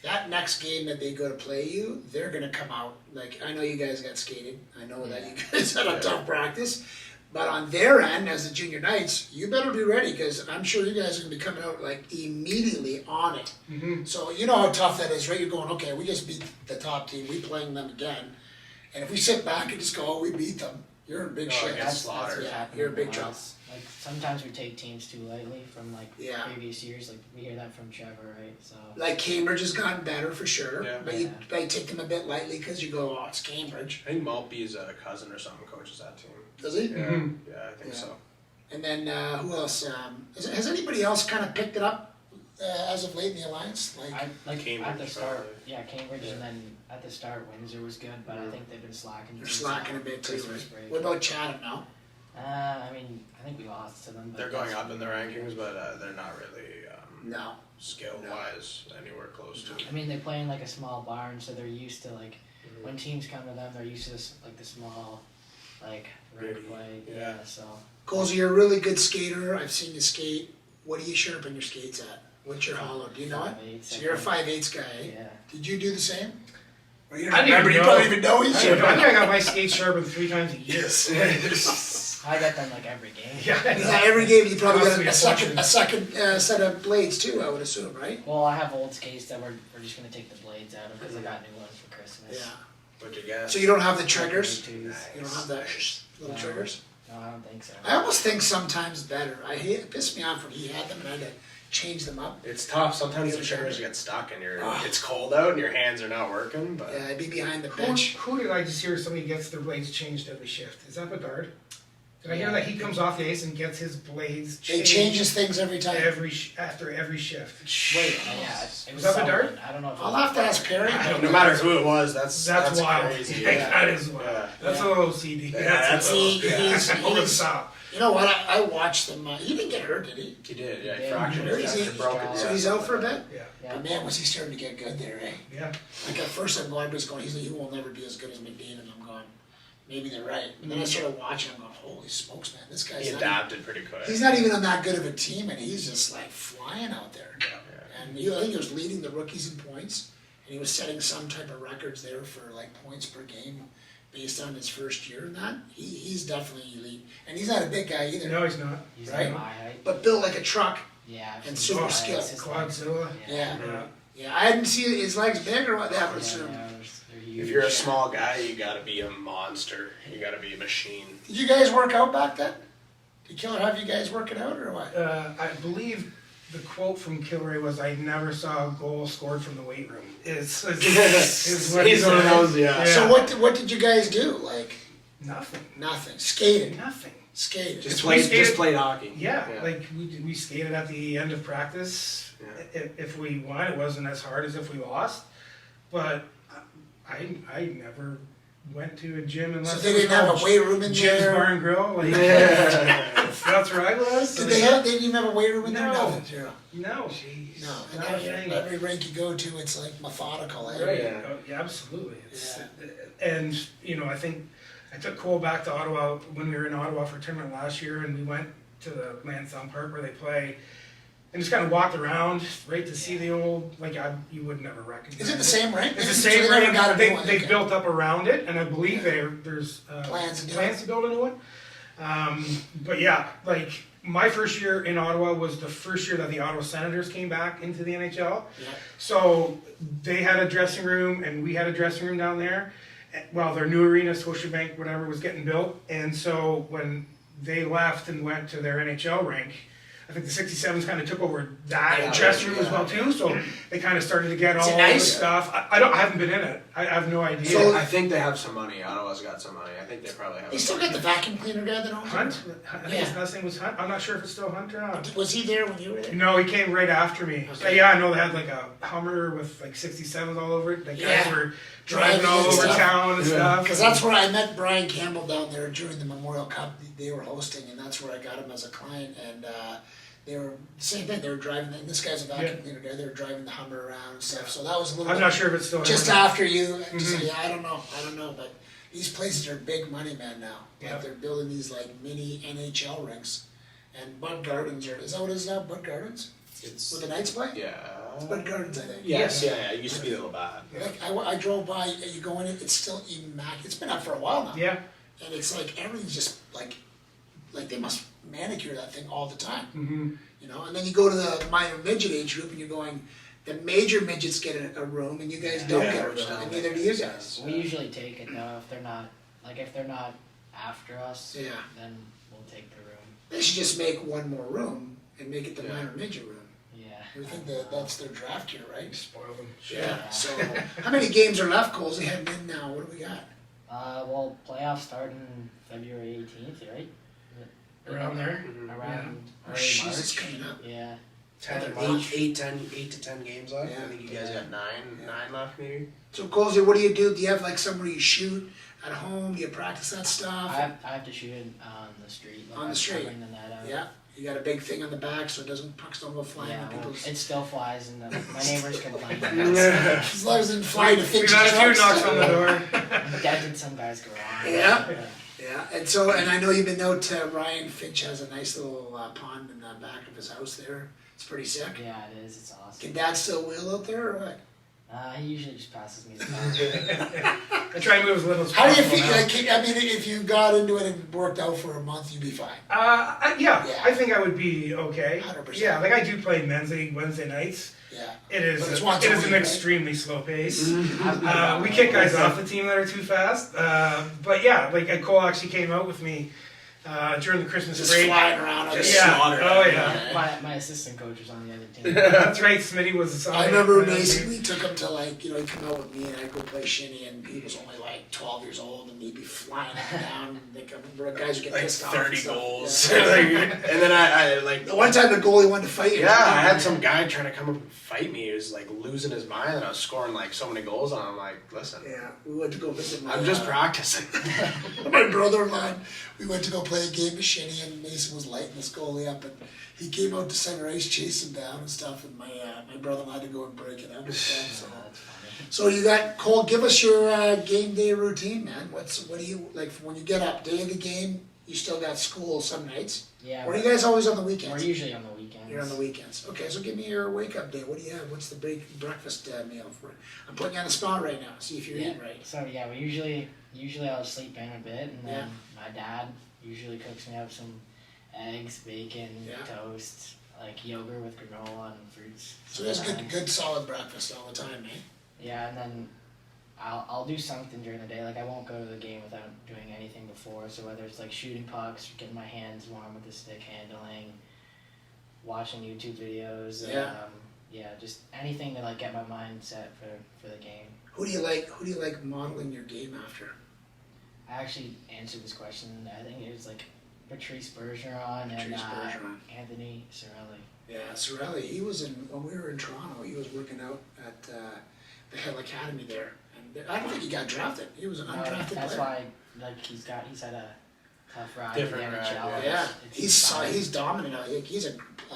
Speaker 1: that next game that they go to play you, they're going to come out. Like, I know you guys got skated. I know that you guys had a tough practice. But on their end, as the junior knights, you better be ready, because I'm sure you guys are going to be coming out like immediately on it.
Speaker 3: Mm-hmm.
Speaker 1: So you know how tough that is, right? You're going, okay, we just beat the top team, we playing them again. And if we sit back and just go, oh, we beat them, you're in big shit.
Speaker 4: That's what's happening
Speaker 1: You're in big
Speaker 4: with
Speaker 1: trouble.
Speaker 4: us. Like, sometimes we take teams too lightly from previous years. Like, we hear that from Trevor, right? So
Speaker 1: Like Cambridge has gotten better for sure, but you
Speaker 4: Yeah.
Speaker 1: take them a bit lightly because you go, oh, it's Cambridge.
Speaker 2: I think Maltby's cousin or something coaches that team.
Speaker 1: Does he?
Speaker 2: Yeah,
Speaker 3: Mhm.
Speaker 2: yeah, I think so.
Speaker 1: And then who else? Has anybody else kind of picked it up as of late in the Alliance?
Speaker 4: like
Speaker 2: Cambridge,
Speaker 4: at the start,
Speaker 2: probably.
Speaker 4: Cambridge, and then at the start Windsor was good, but I think they've been slacking.
Speaker 1: They're
Speaker 4: since,
Speaker 1: slacking a bit too.
Speaker 4: Christmas
Speaker 1: Right?
Speaker 4: break.
Speaker 1: What about Chatham now?
Speaker 4: I mean, I think we lost to them. But
Speaker 2: They're going
Speaker 4: that's-
Speaker 2: up in the rankings, but they're not really
Speaker 1: No.
Speaker 2: skill-wise anywhere close to it.
Speaker 4: I mean, they play in like a small barn, so they're used to when teams come to them, they're used to this the small rink play.
Speaker 2: Yeah.
Speaker 4: So.
Speaker 1: Colsey, you're a really good skater. I've seen you skate. What do you sharpen your skates at? What's your hollow? Do you know it?
Speaker 4: 5/8,
Speaker 1: So you're a 5/8 guy. Eh?
Speaker 4: Yeah.
Speaker 1: Did you do the same? Or you
Speaker 3: I
Speaker 1: don't
Speaker 3: didn't
Speaker 1: remember? You
Speaker 3: know.
Speaker 1: probably even know each
Speaker 3: I think
Speaker 1: other.
Speaker 3: I got my skates sharpened 3 times a year.
Speaker 4: I got them like every game.
Speaker 3: Yeah.
Speaker 1: Yeah, every game you probably
Speaker 3: Cost
Speaker 1: got
Speaker 3: me
Speaker 1: a
Speaker 3: a
Speaker 1: second set of blades too, I would assume, right?
Speaker 4: Well, I have old skates that we're just gonna take the blades out of because I got new ones for Christmas.
Speaker 1: Yeah.
Speaker 2: What'd you get?
Speaker 1: So you don't have the triggers?
Speaker 4: Nice.
Speaker 1: You don't have the little
Speaker 4: No.
Speaker 1: triggers?
Speaker 4: No, I don't think so.
Speaker 1: I almost think sometimes better. It pissed me off when he had them and I had to change them up.
Speaker 2: It's tough. Sometimes the triggers get stuck and it's cold out and your hands are not working. But
Speaker 1: Yeah, I'd be behind the bench.
Speaker 3: Who did I just hear somebody gets their blades changed every shift? Is that Bedard? Did I hear that he comes off the ice and gets his blades
Speaker 1: They
Speaker 3: changed
Speaker 1: changes things every time.
Speaker 3: after every shift?
Speaker 4: Wait, yeah, it was
Speaker 3: that
Speaker 4: someone.
Speaker 3: Bedard?
Speaker 4: I don't know if it
Speaker 1: I'll
Speaker 4: was
Speaker 1: have to ask Perry.
Speaker 2: no matter who it was, that's
Speaker 3: wild.
Speaker 2: crazy.
Speaker 3: Yeah, that is wild.
Speaker 2: Yeah.
Speaker 3: That's a little CD.
Speaker 2: Yeah,
Speaker 3: That's
Speaker 2: that's
Speaker 3: a little,
Speaker 1: he's-
Speaker 3: over the top.
Speaker 1: You know what? I watched them. He didn't get hurt, did he?
Speaker 2: He did, yeah. He
Speaker 4: Yeah,
Speaker 2: fractured
Speaker 1: he's-
Speaker 2: his broken.
Speaker 1: So he's out for a bit?
Speaker 3: Yeah,
Speaker 4: Yeah.
Speaker 1: But man, was he starting to get good there, eh?
Speaker 3: yeah.
Speaker 1: Like at first I'm going, he will never be as good as McDavid. And I'm going, maybe they're right. And then I started watching, I'm going, holy smokes, man, this guy's
Speaker 2: He adapted pretty quick.
Speaker 1: he's not even on that good of a team, and he's just like flying out there. And I think he was leading the rookies in points, and he was setting some type of records there for like points per game based on his first year and that. He's definitely elite. And he's not a big guy either,
Speaker 3: No, he's not.
Speaker 4: He's
Speaker 1: Right?
Speaker 4: like my height.
Speaker 1: but built like a truck.
Speaker 4: Yeah. I've
Speaker 1: And
Speaker 4: seen
Speaker 1: super
Speaker 4: his
Speaker 1: skilled.
Speaker 4: legs, his legs.
Speaker 3: Quadzilla.
Speaker 1: Yeah.
Speaker 3: Yeah.
Speaker 1: Yeah, I hadn't seen his legs big or what that would
Speaker 4: Yeah,
Speaker 1: assume.
Speaker 4: they're huge.
Speaker 2: If you're a small guy, you gotta be a monster. You gotta be a machine.
Speaker 1: Did you guys work out back then? Did Killer have you guys working out or what?
Speaker 3: I believe the quote from Kilray was, "I never saw a goal scored from the weight room." Is what he
Speaker 2: He's one of
Speaker 3: said.
Speaker 2: those, yeah.
Speaker 1: So what did you guys do? Like
Speaker 3: Nothing.
Speaker 1: nothing. Skated.
Speaker 3: Nothing.
Speaker 1: Skated.
Speaker 2: Just
Speaker 3: we skated-
Speaker 2: played hockey.
Speaker 3: Yeah, like we skated at the end of practice.
Speaker 2: Yeah.
Speaker 3: If we won, it wasn't as hard as if we lost. But I never went to a gym and
Speaker 1: So
Speaker 3: left.
Speaker 1: they didn't have a weight room in
Speaker 3: Jim's
Speaker 1: there?
Speaker 3: Bar and Grill. Like, that's where I was.
Speaker 1: Did they didn't even have a weight room in there?
Speaker 3: No.
Speaker 1: Nothing, zero.
Speaker 3: No, jeez.
Speaker 1: No, and
Speaker 3: Not a thing.
Speaker 1: every rink you go to, it's like methodical. Eh?
Speaker 3: Right.
Speaker 2: Yeah.
Speaker 3: Oh, yeah, absolutely. And I think I took Cole back to Ottawa when we were in Ottawa for a tournament last year, and we went to the Lansdowne Park where they play, and just kind of walked around, right, to see the old, you would never recognize.
Speaker 1: Is it the same rink?
Speaker 3: It's the
Speaker 1: So
Speaker 3: same
Speaker 1: they never
Speaker 3: rink.
Speaker 1: got a new one,
Speaker 3: They
Speaker 1: okay.
Speaker 3: built up around it, and I believe there's
Speaker 1: Plans to do
Speaker 3: plans to build a new one. But yeah, my first year in Ottawa was the first year that the Ottawa Senators came back into the NHL.
Speaker 1: Yeah.
Speaker 3: So they had a dressing room, and we had a dressing room down there. Well, their new arena, Scotiabank, whatever, was getting built. And so when they left and went to their NHL rink, I think the 67s kind of took over that dressing room as well too. So they kind of started to get all the
Speaker 1: nice?
Speaker 3: stuff. I haven't been in it. I have no idea.
Speaker 1: So-
Speaker 2: I think they have some money. Ottawa's got some money. I think they probably have.
Speaker 1: They still got the vacuum cleaner guy that owns
Speaker 3: Hunt?
Speaker 1: it?
Speaker 3: I think his last name was Hunt. I'm not sure if it's still Hunt or not.
Speaker 1: Was he there when you were there?
Speaker 3: No, he came right after me.
Speaker 1: Okay.
Speaker 3: Yeah, I know they had a Hummer with 67s all over it. Guys
Speaker 1: Yeah.
Speaker 3: were driving
Speaker 1: Driving
Speaker 3: all
Speaker 1: and
Speaker 3: over
Speaker 1: stuff.
Speaker 3: town and stuff.
Speaker 1: Because that's where I met Brian Campbell down there during the Memorial Cup they were hosting, and that's where I got him as a client. And they were same thing. They were driving. And this guy's a vacuum cleaner guy. They were driving the Hummer around and stuff. So that was a little.
Speaker 3: I'm not sure if it's still
Speaker 1: Just
Speaker 3: Hummer.
Speaker 1: after you. So, yeah, I don't know. But these places are big money, man. Now,
Speaker 3: Yeah.
Speaker 1: they're building these mini NHL rinks, and Bud Gardens is that what it is now? Bud Gardens
Speaker 2: It's
Speaker 1: where the Knights play.
Speaker 2: yeah.
Speaker 1: It's Bud Gardens, I think.
Speaker 2: Yes, yeah. It used to be a little bad.
Speaker 1: I drove by. You go in it. It's still immaculate. It's been up for a while now.
Speaker 3: Yeah.
Speaker 1: And it's everything's just like they must manicure that thing all the time.
Speaker 3: Mm-hmm.
Speaker 1: And then you go to the minor midget age group and you're going, the major midgets get a room and you guys don't
Speaker 2: Yeah,
Speaker 1: get a
Speaker 2: which
Speaker 1: room,
Speaker 2: don't
Speaker 1: and
Speaker 2: make
Speaker 1: neither do you
Speaker 2: any
Speaker 1: guys.
Speaker 2: sense.
Speaker 4: We usually take it though if they're not after us.
Speaker 1: Yeah.
Speaker 4: Then we'll take the room.
Speaker 1: They should just make one more room and make it the
Speaker 2: Yeah.
Speaker 1: minor midget room.
Speaker 4: Yeah.
Speaker 1: I think that's their draft here, right?
Speaker 3: Spoil them.
Speaker 1: Yeah. So how many games are left, Coles? They haven't in now. What do we got?
Speaker 4: Well, playoffs start in February 18th, right?
Speaker 3: Around there.
Speaker 4: Around
Speaker 1: Oh,
Speaker 4: early
Speaker 1: jeez,
Speaker 4: March.
Speaker 1: it's coming up.
Speaker 4: Yeah.
Speaker 2: 8 to 10 games left.
Speaker 1: Yeah.
Speaker 2: I think you guys got nine left maybe.
Speaker 1: So Coles, what do you do? Do you have somewhere you shoot at home? Do you practice that stuff?
Speaker 4: I have to shoot it on the street.
Speaker 1: On the
Speaker 4: I
Speaker 1: street.
Speaker 4: bring the net out.
Speaker 1: Yeah. You got a big thing on the back so pucks don't go flying
Speaker 4: Yeah,
Speaker 1: in
Speaker 4: well,
Speaker 1: people's.
Speaker 4: it still flies and my neighbors complain.
Speaker 1: As long as it didn't fly to
Speaker 3: We've
Speaker 1: fix
Speaker 3: had a few
Speaker 1: trucks.
Speaker 3: knocks on the door.
Speaker 4: Dented some guy's garage.
Speaker 1: Yeah. Yeah, and I know you've been out to Ryan Finch has a nice little pond in the back of his house there. It's pretty sick.
Speaker 4: Yeah, it is. It's awesome.
Speaker 1: Can Dad still wheel out there or what?
Speaker 4: He usually just passes me the ball.
Speaker 3: I try and move as little as
Speaker 1: How do you
Speaker 3: possible
Speaker 1: feel?
Speaker 3: now.
Speaker 1: I mean, if you got into it and worked out for a month, you'd be fine.
Speaker 3: Yeah,
Speaker 1: Yeah.
Speaker 3: I think I would be okay.
Speaker 1: 100%.
Speaker 3: Yeah, I do play men's league Wednesday nights.
Speaker 1: Yeah.
Speaker 3: It is.
Speaker 1: But it's
Speaker 3: It
Speaker 1: once a
Speaker 3: is
Speaker 1: week,
Speaker 3: an
Speaker 1: right?
Speaker 3: extremely slow pace.
Speaker 4: I've
Speaker 3: We kick guys off the team that are too fast. But yeah, Cole actually came out with me during the Christmas
Speaker 1: Just
Speaker 3: break.
Speaker 1: flying around.
Speaker 2: Just
Speaker 3: Yeah.
Speaker 2: slaughter
Speaker 3: Oh
Speaker 2: it.
Speaker 3: yeah.
Speaker 4: My assistant coach was on the other team.
Speaker 3: That's right. Smitty was.
Speaker 1: I remember Mason, we took him to he'd come out with me and I'd go play shinny and he was only 12 years old and he'd be flying up and down and guys would get
Speaker 2: Like
Speaker 1: pissed off.
Speaker 2: 30
Speaker 1: and stuff.
Speaker 2: goals.
Speaker 1: Yeah.
Speaker 2: And then I
Speaker 1: The one time the goalie wanted to fight you.
Speaker 2: Yeah, I had some guy trying to come up and fight me. He was losing his mind, and I was scoring so many goals on him. I'm like, listen,
Speaker 1: Yeah, we went to go visit my.
Speaker 2: I'm just practicing.
Speaker 1: My brother-in-law, we went to go play a game of shinny, and Mason was lighting this goalie up, and he came out to center ice, chased him down and stuff, and my brother-in-law had to go and break it up and stuff. So,
Speaker 4: That's funny.
Speaker 1: so you got Cole. Give us your game day routine, man. What do you like when you get up? Day of the game, you still got school some nights.
Speaker 4: Yeah.
Speaker 1: Or are you guys always on the
Speaker 4: We're
Speaker 1: weekends?
Speaker 4: usually on the weekends.
Speaker 1: You're on the weekends. Okay, so give me your wake-up day. What do you have? What's the breakfast meal for? I'm putting you on the spot right now. See if you're
Speaker 4: Yeah.
Speaker 1: eating right.
Speaker 4: So yeah, we usually I'll sleep in a bit, and then
Speaker 1: Yeah.
Speaker 4: my dad usually cooks me up some eggs, bacon,
Speaker 1: Yeah.
Speaker 4: toast, yogurt with granola and fruits.
Speaker 1: So that's
Speaker 4: sometimes.
Speaker 1: good solid breakfast all the time, eh?
Speaker 4: Yeah, and then I'll do something during the day. I won't go to the game without doing anything before. So whether it's shooting pucks, getting my hands warm with the stick handling, watching YouTube videos,
Speaker 1: Yeah.
Speaker 4: just anything to get my mind set for the game.
Speaker 1: Who do you like modeling your game after?
Speaker 4: I actually answered this question. I think it was Patrice Bergeron and
Speaker 1: Patrice Bergeron.
Speaker 4: Anthony Cirelli.
Speaker 1: Yeah, Cirelli. He was when we were in Toronto. He was working out at the Hill Academy there. And I don't think he got drafted. He was an undrafted
Speaker 4: That's
Speaker 1: player.
Speaker 4: why, like, he's had a tough ride
Speaker 2: Different
Speaker 4: in the
Speaker 2: ride,
Speaker 4: NHL.
Speaker 1: Yeah,
Speaker 4: It's
Speaker 1: he's dominant. I think he's a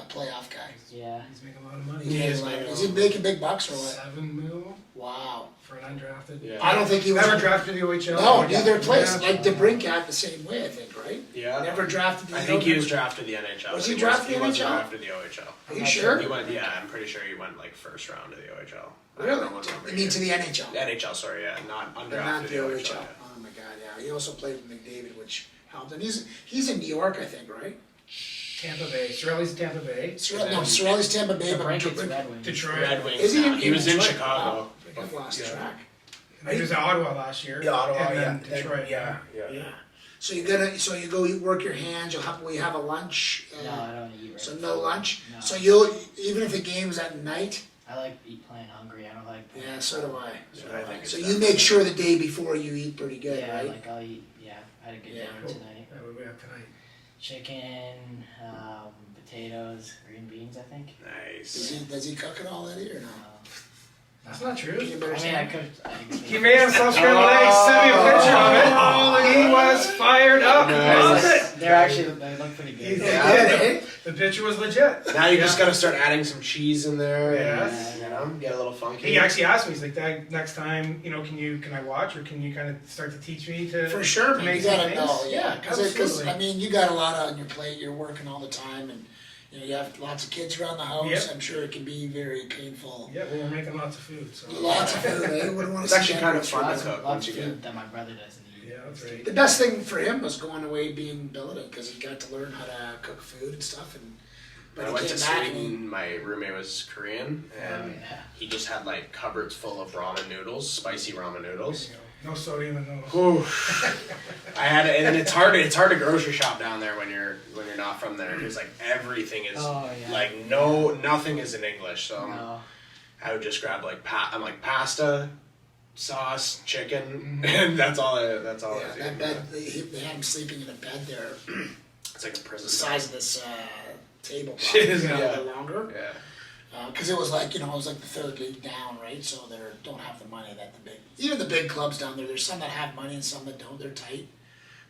Speaker 1: playoff guy.
Speaker 4: Yeah.
Speaker 3: He's making a lot of money.
Speaker 1: He is, like, is he making big bucks or what?
Speaker 3: $7 million
Speaker 1: Wow.
Speaker 3: for an undrafted.
Speaker 2: Yeah.
Speaker 1: I don't think he was
Speaker 3: Never drafted in the OHL.
Speaker 1: No, neither
Speaker 3: Yeah.
Speaker 1: place.
Speaker 3: Yeah.
Speaker 1: Like DeBrincat the same way, I think, right?
Speaker 2: Yeah.
Speaker 1: Never drafted the
Speaker 2: I think he was drafted the NHL.
Speaker 1: Was he drafted the
Speaker 2: He wasn't
Speaker 1: NHL?
Speaker 2: drafted the OHL.
Speaker 1: Are you sure?
Speaker 2: He went. Yeah, I'm pretty sure he went like first round to the OHL. I
Speaker 1: Really?
Speaker 2: don't know what number
Speaker 1: You
Speaker 2: he
Speaker 1: mean to
Speaker 2: did.
Speaker 1: the NHL?
Speaker 2: NHL, sorry, yeah, not
Speaker 1: But
Speaker 2: undrafted
Speaker 1: not
Speaker 2: to
Speaker 1: the
Speaker 2: the
Speaker 1: OHL.
Speaker 2: OHL. yeah.
Speaker 1: Oh my God, yeah. He also played with McDavid, which helped. And he's in New York, I think, right?
Speaker 3: Tampa Bay. Sorelli's Tampa Bay.
Speaker 1: Sorelli's Tampa Bay, but
Speaker 4: It's
Speaker 1: DeBrincat.
Speaker 4: Red Wings.
Speaker 3: Detroit.
Speaker 2: Red Wings.
Speaker 1: Is he
Speaker 2: now.
Speaker 1: in-
Speaker 2: He was in
Speaker 1: Detroit?
Speaker 2: Chicago.
Speaker 1: Wow. I think I've lost
Speaker 2: Yeah.
Speaker 1: track.
Speaker 3: He was in Ottawa last year.
Speaker 2: Yeah, Ottawa,
Speaker 3: And then
Speaker 2: yeah.
Speaker 3: Detroit.
Speaker 2: Yeah.
Speaker 1: Yeah. So you go work your hands. We have a lunch.
Speaker 4: No, I don't eat right.
Speaker 1: So no lunch.
Speaker 4: No.
Speaker 1: So even if the game's at night.
Speaker 4: I like playing hungry. I don't like.
Speaker 1: Yeah, so do I.
Speaker 2: Yeah, I think
Speaker 1: So
Speaker 2: it's
Speaker 1: you make sure the day before you eat pretty good,
Speaker 4: Yeah,
Speaker 1: right?
Speaker 4: like I'll eat. Yeah, I had a good
Speaker 1: Yeah.
Speaker 4: dinner tonight.
Speaker 3: What do we have tonight?
Speaker 4: Chicken, potatoes, green beans. I think.
Speaker 2: Nice.
Speaker 1: Does he cook it all in or no?
Speaker 3: That's not true.
Speaker 1: Peanut butter
Speaker 4: I mean, I
Speaker 1: sandwich?
Speaker 4: could.
Speaker 3: He made himself scrambled eggs, sent me a picture of it. He was fired up.
Speaker 2: Nice.
Speaker 3: Loved it.
Speaker 4: They're actually they look pretty good.
Speaker 3: He's
Speaker 2: Yeah.
Speaker 3: legit, eh? The picture was legit.
Speaker 2: Now you
Speaker 3: Yeah.
Speaker 2: just gotta start adding some cheese in there.
Speaker 3: Yeah.
Speaker 2: And, you know, get a little funky.
Speaker 3: He actually asked me, he's like, "Dad, next time, can I watch, or can you kind of start to teach me to?"
Speaker 1: For sure,
Speaker 3: to
Speaker 1: man.
Speaker 3: make
Speaker 1: You
Speaker 3: some
Speaker 1: gotta
Speaker 3: things?
Speaker 1: know, yeah. Because
Speaker 3: absolutely.
Speaker 1: I mean, you got a lot on your plate. You're working all the time, and you have lots of kids around the house.
Speaker 3: Yep.
Speaker 1: I'm sure it can be very painful.
Speaker 3: Yeah, well, we're making lots of food, so.
Speaker 1: Lots of food. I wouldn't want
Speaker 2: It's
Speaker 1: to
Speaker 2: actually kind of fun to
Speaker 4: Lots
Speaker 2: cook
Speaker 4: of
Speaker 2: once you
Speaker 4: food
Speaker 2: get.
Speaker 4: that my brother doesn't eat.
Speaker 3: Yeah, that's right.
Speaker 1: The best thing for him was going away being billeted because he got to learn how to cook food and stuff. And
Speaker 2: When
Speaker 1: but
Speaker 2: I
Speaker 1: he
Speaker 2: went to
Speaker 1: came back and
Speaker 2: Sweden, my roommate was Korean, and
Speaker 4: Yeah.
Speaker 2: he just had like cupboards full of ramen noodles, spicy ramen
Speaker 3: There
Speaker 2: noodles.
Speaker 3: you go. No sodium in those.
Speaker 2: Whew. I had it, and it's hard to grocery shop down there when you're not from there because like everything is
Speaker 4: Oh, yeah.
Speaker 2: like nothing is in English. So
Speaker 4: No.
Speaker 2: I would just grab like pasta, sauce, chicken, and that's all. I
Speaker 1: yeah,
Speaker 2: was
Speaker 1: that
Speaker 2: eating.
Speaker 1: bed. They had him sleeping in a bed there,
Speaker 2: It's like a prison.
Speaker 1: the size of this table,
Speaker 2: Shit,
Speaker 1: probably, a
Speaker 2: yeah.
Speaker 1: little bit longer.
Speaker 2: Yeah.
Speaker 1: Because it was like, it was like the third league down, right? So they don't have the money that even the big clubs down there, there's some that have money and some that don't, they're tight.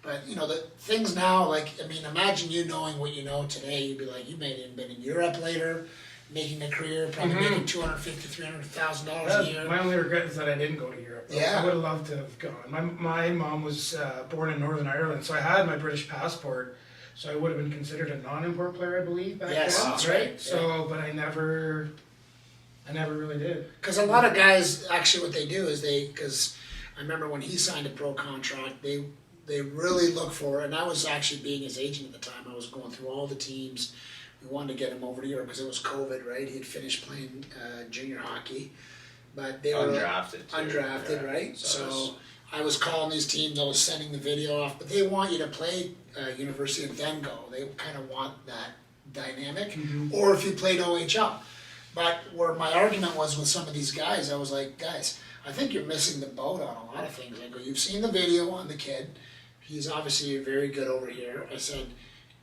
Speaker 1: But, the things now, like, I mean, imagine you knowing what you know today, you'd be like, you may have been in Europe later, making a career, probably making $250,000, $300,000 a year.
Speaker 3: My only regret is that I didn't go to Europe.
Speaker 1: Yeah.
Speaker 3: I would have loved to have gone. My mom was born in Northern Ireland, so I had my British passport, so I would have been considered a non-import player, I believe, back
Speaker 1: Yes,
Speaker 3: then.
Speaker 1: that's right.
Speaker 3: So, but I never really did.
Speaker 1: Because a lot of guys, actually what they do is because I remember when he signed a pro contract, they really look for, and I was actually being his agent at the time, I was going through all the teams. We wanted to get him over to Europe because it was COVID, right? He had finished playing junior hockey, but they were
Speaker 2: Undrafted. Too.
Speaker 1: undrafted,
Speaker 2: Yeah.
Speaker 1: right?
Speaker 2: So it was-
Speaker 1: So I was calling these teams, I was sending the video off, but they want you to play University and then go. They kind of want that dynamic, or if you played OHL. But where my argument was with some of these guys, I was like, guys, I think you're missing the boat on a lot of things. I go, you've seen the video on the kid. He's obviously very good over here. I said,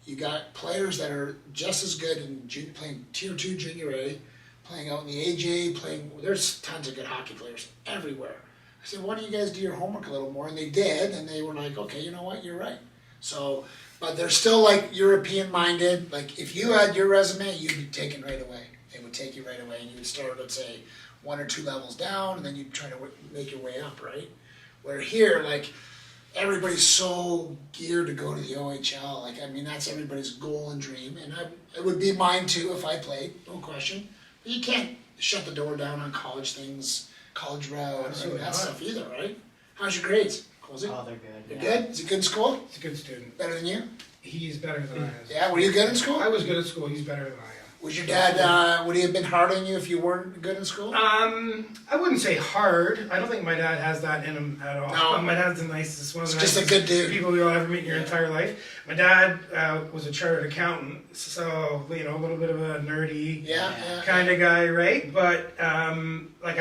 Speaker 1: you got players that are just as good in playing Tier 2 Junior A, playing out in the AJ, there's tons of good hockey players everywhere. I said, why don't you guys do your homework a little more? And they did, and they were like, okay, you know what, you're right. So, but they're still like European minded. Like if you had your resume, you'd be taken right away. They would take you right away, and you would start, let's say, 1 or 2 levels down, and then you'd try to make your way up, right? Where here, like, everybody's so geared to go to the OHL. Like, I mean, that's everybody's goal and dream, and it would be mine too if I played, no question. But you can't shut the door down on college things, college route,
Speaker 3: Absolutely
Speaker 1: that
Speaker 3: not.
Speaker 1: stuff either, right? How's your grades? Colsey?
Speaker 4: Oh, they're good.
Speaker 1: You're
Speaker 4: Yeah.
Speaker 1: good? Is he good in school?
Speaker 3: He's a good student.
Speaker 1: Better than you?
Speaker 3: He's better than I am.
Speaker 1: Yeah, were you good in school?
Speaker 3: I was good at school. He's better than I am.
Speaker 1: Was your dad, would he have been hard on you if you weren't good in school?
Speaker 3: I wouldn't say hard. I don't think my dad has that in him at all.
Speaker 1: No.
Speaker 3: My dad's the nicest, one of the
Speaker 1: He's just a
Speaker 3: nicest
Speaker 1: good dude.
Speaker 3: people you'll ever meet in your
Speaker 1: Yeah.
Speaker 3: entire life. My dad was a chartered accountant, so a little bit of a nerdy
Speaker 1: Yeah.
Speaker 3: kind of guy, right? But like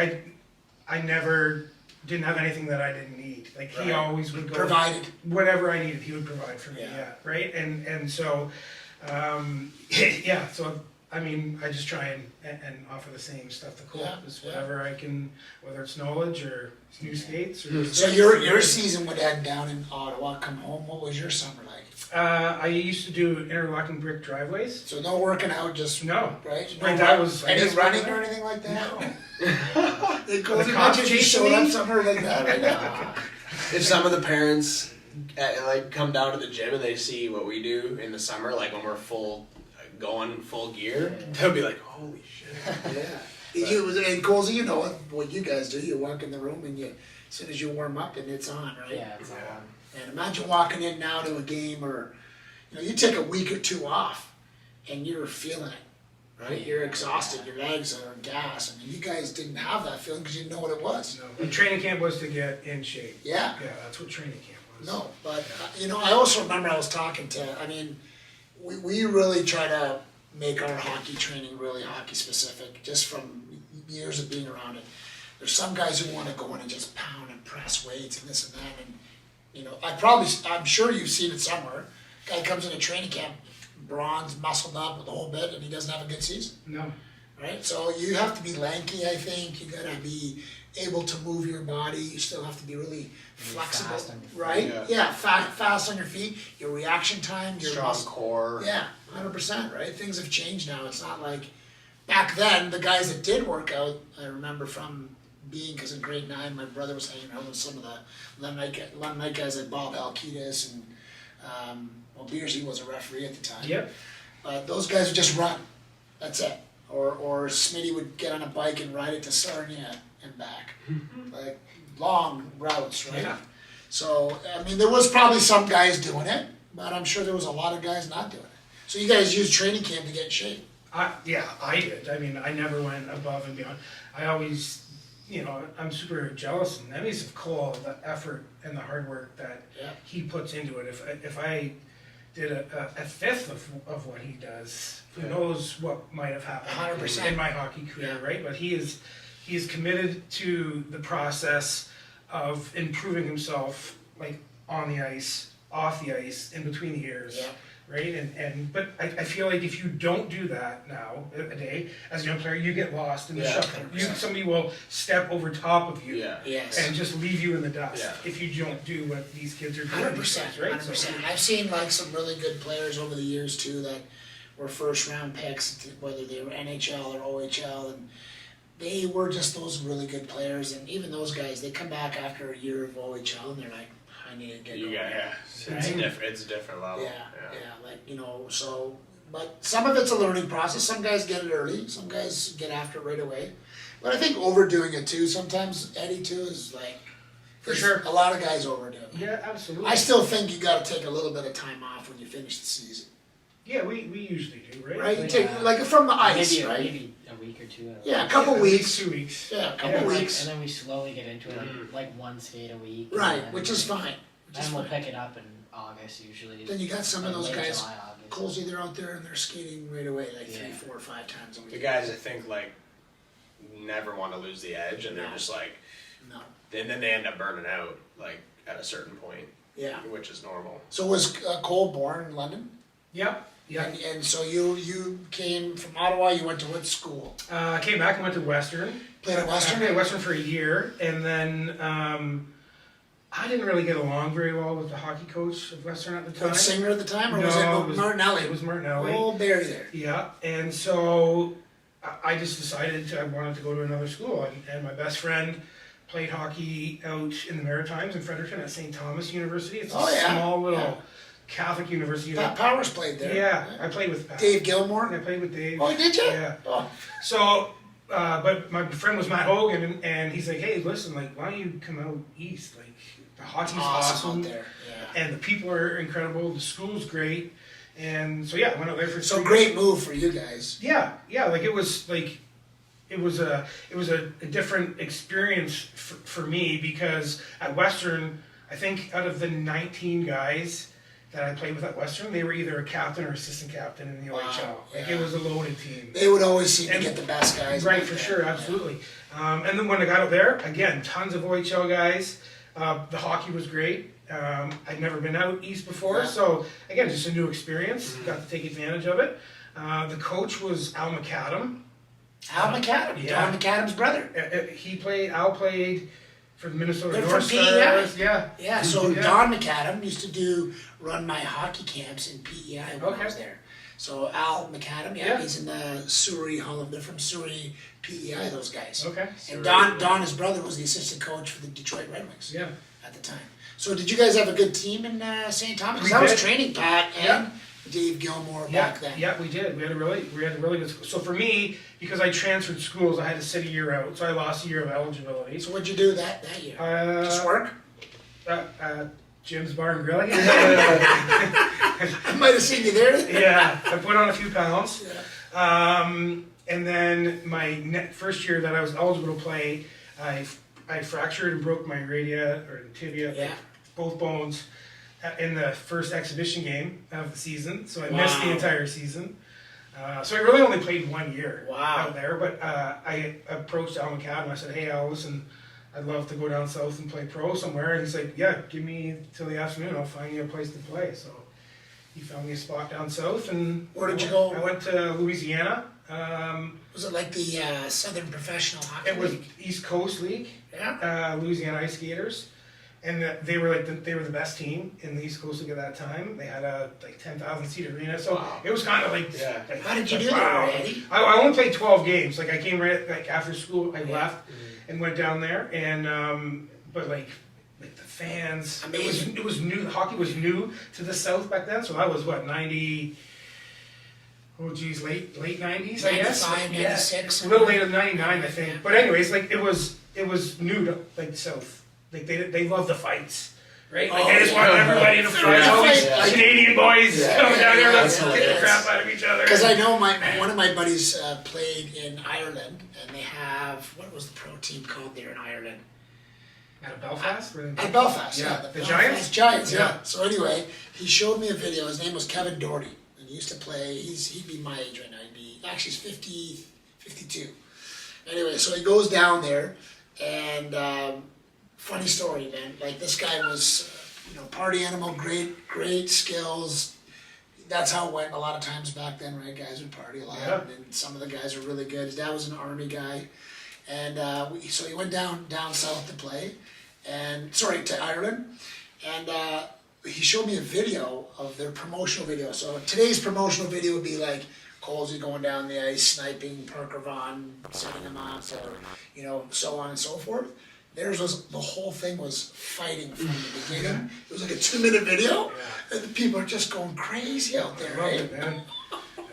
Speaker 3: I never didn't have anything that I didn't need. Like he
Speaker 1: Right.
Speaker 3: always would go
Speaker 1: Provided.
Speaker 3: whatever I needed, he would provide for me.
Speaker 1: Yeah.
Speaker 3: Yeah, right. And so yeah, so I mean, I just try and offer the same stuff to Cole,
Speaker 1: Yeah,
Speaker 3: just whatever I can, whether it's knowledge or new skates or.
Speaker 1: So your season would end down in Ottawa, come home, what was your summer like?
Speaker 3: I used to do interlocking brick driveways.
Speaker 1: So no working out, just,
Speaker 3: No.
Speaker 1: right?
Speaker 3: My
Speaker 1: No
Speaker 3: dad was.
Speaker 1: any running or anything like that?
Speaker 3: No.
Speaker 1: It goes,
Speaker 3: The
Speaker 1: imagine
Speaker 3: cops
Speaker 1: if you
Speaker 3: chasing
Speaker 1: showed up
Speaker 3: me?
Speaker 1: somewhere like that right now.
Speaker 2: If some of the parents like come down to the gym and they see what we do in the summer, like when we're going full gear, they'll be like, "Holy shit!"
Speaker 1: Yeah. And Colsey, you know what you guys do. You walk in the room and as soon as you warm up and it's on, right?
Speaker 4: Yeah, it's on.
Speaker 1: And imagine walking in now to a game or, you take a week or two off and you're feeling it, right? You're exhausted, your legs are gas. I mean, you guys didn't have that feeling because you didn't know what it was.
Speaker 3: No. And training camp was to get in shape.
Speaker 1: Yeah.
Speaker 3: Yeah, that's what training camp was.
Speaker 1: No, but, I also remember I was talking to, we really try to make our hockey training really hockey specific, just from years of being around it. There's some guys who want to go in and just pound and press weights and this and that, and I'm sure you've seen it somewhere. Guy comes into training camp, bronze, muscled up with the whole bit, and he doesn't have a good season,
Speaker 3: No.
Speaker 1: right? So you have to be lanky, I think. You gotta be able to move your body. You still have to be really flexible,
Speaker 4: fast on your feet.
Speaker 1: right? Yeah, fast on your feet. Your reaction time, your
Speaker 2: Strong core.
Speaker 1: Yeah, 100%, right? Things have changed now. It's not like back then. The guys that did work out, I remember from being, because in grade 9, my brother was hanging out with some of the Lemnite guys like Bob Alkitis and Beersy was a referee at the time.
Speaker 3: Yep.
Speaker 1: But those guys would just run. That's it. Or Smitty would get on a bike and ride it to Sarnia and back. Like long routes, right?
Speaker 3: Yeah.
Speaker 1: So, there was probably some guys doing it, but I'm sure there was a lot of guys not doing it. So you guys used training camp to get in shape.
Speaker 3: I did. I never went above and beyond. I always, I'm super jealous and envious of Cole, the effort and the hard work that he puts into it. If I did a fifth of what he does, who knows what might have happened
Speaker 1: 100%.
Speaker 3: in my hockey career, right? But he is committed to the process of improving himself, like on the ice, off the ice, in between the ears.
Speaker 1: Yeah.
Speaker 3: Right, but I feel like if you don't do that now a day as a young player, you get lost in the shuffle.
Speaker 1: 100%.
Speaker 3: Somebody will step over top of you
Speaker 1: Yes.
Speaker 3: and just leave you in the dust
Speaker 2: Yeah.
Speaker 3: if you don't do what these kids are doing.
Speaker 1: 100%,
Speaker 3: Right,
Speaker 1: 100%. I've seen some really good players over the years too that were first round picks, whether they were NHL or OHL, and they were just those really good players. And even those guys, they come back after a year of OHL and they're like, I need to get going.
Speaker 2: It's a different level.
Speaker 1: But some of it's a learning process. Some guys get it early, some guys get after it right away. But I think overdoing it too, sometimes Eddie too, is like,
Speaker 3: For sure.
Speaker 1: a lot of guys overdo it.
Speaker 3: Yeah, absolutely.
Speaker 1: I still think you gotta take a little bit of time off when you finish the season.
Speaker 3: Yeah, we usually do, right?
Speaker 1: Right? You
Speaker 3: Like,
Speaker 1: take, like from the ice,
Speaker 4: Maybe,
Speaker 1: right?
Speaker 4: maybe a week or two.
Speaker 1: Yeah, a couple
Speaker 3: at
Speaker 1: weeks.
Speaker 3: least 2 weeks.
Speaker 1: Yeah, a couple
Speaker 3: Yeah.
Speaker 1: weeks.
Speaker 4: And then we slowly get into it, like one skate a week. and
Speaker 1: Right,
Speaker 4: then-
Speaker 1: which is fine. Which is
Speaker 4: And we'll
Speaker 1: fine.
Speaker 4: pick it up in August usually.
Speaker 1: Then you got some of
Speaker 4: like
Speaker 1: those
Speaker 4: late
Speaker 1: guys,
Speaker 4: July, August.
Speaker 1: Colsey, they're out there and they're skating right away, like 3,
Speaker 4: Yeah.
Speaker 1: 4, 5 times a week.
Speaker 2: The guys I think like never want to lose the edge, and they're
Speaker 1: No.
Speaker 2: just like,
Speaker 1: No.
Speaker 2: and then they end up burning out like at a certain point,
Speaker 1: Yeah.
Speaker 2: which is normal.
Speaker 1: So was Cole born in London?
Speaker 3: Yep. Yeah.
Speaker 1: And so you came from Ottawa, you went to what school?
Speaker 3: I came back and went to Western.
Speaker 1: Played at Western?
Speaker 3: I played at Western for a year, and then I didn't really get along very well with the hockey coach of Western at the time.
Speaker 1: Was Singer at the time, or
Speaker 3: No,
Speaker 1: was
Speaker 3: it
Speaker 1: it Martinelli?
Speaker 3: It was Martinelli.
Speaker 1: Old Barry there.
Speaker 3: Yeah, and so I just decided I wanted to go to another school, and my best friend played hockey out in the Maritimes in Fredericton at St. Thomas University. It's a
Speaker 1: Oh, yeah.
Speaker 3: small little
Speaker 1: Yeah.
Speaker 3: Catholic university.
Speaker 1: Pat Powers played there.
Speaker 3: Yeah, I played with Pat.
Speaker 1: Dave
Speaker 3: And
Speaker 1: Gilmore.
Speaker 3: I played with Dave.
Speaker 1: Oh, did you?
Speaker 3: Yeah.
Speaker 1: Oh.
Speaker 3: So, but my friend was Matt Hogan, and he's like, hey, listen, like, why don't you come out east? Like, the hockey's awesome,
Speaker 1: out there. Yeah.
Speaker 3: and the people are incredible, the school's great, and so yeah, I went out there for
Speaker 1: So
Speaker 3: 3
Speaker 1: great move for you guys.
Speaker 3: Yeah, like it was a different experience for me, because at Western, I think out of the 19 guys that I played with at Western, they were either a captain or assistant captain in the
Speaker 1: Wow,
Speaker 3: OHL. Like
Speaker 1: yeah.
Speaker 3: it was a loaded team.
Speaker 1: They would always seem to
Speaker 3: And-
Speaker 1: get the best guys.
Speaker 3: Right,
Speaker 1: back
Speaker 3: for
Speaker 1: there.
Speaker 3: sure, absolutely. And then when I got up there, again, tons of OHL guys. The hockey was great. I'd never been out east before,
Speaker 1: Yeah.
Speaker 3: so again, just a new experience. Got to take advantage of it. The coach was Al McAdam.
Speaker 1: Al McAdam,
Speaker 3: Yeah.
Speaker 1: Don McAdam's brother.
Speaker 3: Al played for the Minnesota
Speaker 1: They're
Speaker 3: North
Speaker 1: from PEI.
Speaker 3: Stars. Yeah.
Speaker 1: Yeah, so
Speaker 3: Yeah.
Speaker 1: Don McAdam used to run my hockey camps in PEI when I
Speaker 3: Okay.
Speaker 1: was there. So Al McAdam,
Speaker 3: Yeah.
Speaker 1: he's in the Surrey Hall of, they're from Surrey, PEI, those guys.
Speaker 3: Okay.
Speaker 1: And Don, his brother, was the assistant coach for the Detroit Red Wings
Speaker 3: Yeah.
Speaker 1: at the time. So did you guys have a good team in St. Thomas? Because
Speaker 3: We
Speaker 1: I was
Speaker 3: did.
Speaker 1: training Pat and
Speaker 3: Yeah.
Speaker 1: Dave Gilmore
Speaker 3: Yeah,
Speaker 1: back then.
Speaker 3: yeah, we did. We had a really good. So for me, because I transferred schools, I had to sit a year out, so I lost a year of eligibility.
Speaker 1: So what'd you do that year? Just work?
Speaker 3: Jim's Bar and Grill.
Speaker 1: I might have seen you there.
Speaker 3: Yeah, I put on a few pounds.
Speaker 1: Yeah.
Speaker 3: And then my first year that I was eligible to play, I fractured and broke my radia or tibia,
Speaker 1: Yeah.
Speaker 3: both bones, in the first exhibition game of the season. So I missed the entire season. So I really only played 1 year out there. But I approached Al McAdam. I said, "Hey, Al, listen, I'd love to go down south and play pro somewhere." And he's like, "Yeah, give me till the afternoon. I'll find you a place to play." So he found me a spot down south, and
Speaker 1: Where did you go?
Speaker 3: I went to Louisiana.
Speaker 1: Was it like the Southern Professional Hockey
Speaker 3: It was
Speaker 1: League?
Speaker 3: East Coast League,
Speaker 1: Yeah.
Speaker 3: Louisiana Ice Skaters, and they were the best team in the East Coast League at that time. They had a 10,000 seat arena, so it was kind of like.
Speaker 2: Yeah.
Speaker 3: Like,
Speaker 1: How did you do
Speaker 3: wow.
Speaker 1: that, Eddie?
Speaker 3: I only played 12 games. Like I came right after school. I left and went down there, and but like the fans.
Speaker 1: Amazing.
Speaker 3: It was new. Hockey was new to the South back then, so that was what 90. Oh geez, late 90s, I guess.
Speaker 1: 95, 96.
Speaker 3: A little later than 99, I think. But anyways, like it was new to like the South. Like they love the fights, right? Like they just want everybody to fight. All these Canadian boys coming down here, let's get the crap out of each other.
Speaker 1: Because I know one of my buddies played in Ireland, and they have, what was the pro team called there in Ireland?
Speaker 3: At Belfast?
Speaker 1: At Belfast,
Speaker 3: Yeah.
Speaker 1: the
Speaker 3: The
Speaker 1: Belfast
Speaker 3: Giants?
Speaker 1: Giants, yeah.
Speaker 3: Yeah.
Speaker 1: So anyway, he showed me a video. His name was Kevin Doherty, and he used to play. He'd be my age right now. He's 50, 52. Anyway, so he goes down there, and funny story, man. Like this guy was, party animal, great skills. That's how it went a lot of times back then, right? Guys would party a lot, and some of the guys are really good. His dad was an army guy, and so he went down south to play, to Ireland, and he showed me a video of their promotional video. So today's promotional video would be like Colsey going down the ice, sniping Parker Vaughan, setting him up, or so on and so forth. Theirs was, the whole thing was fighting from the beginning. It was like a 2-minute video, and the people are just going crazy out there,
Speaker 3: I loved
Speaker 1: right?
Speaker 3: it, man.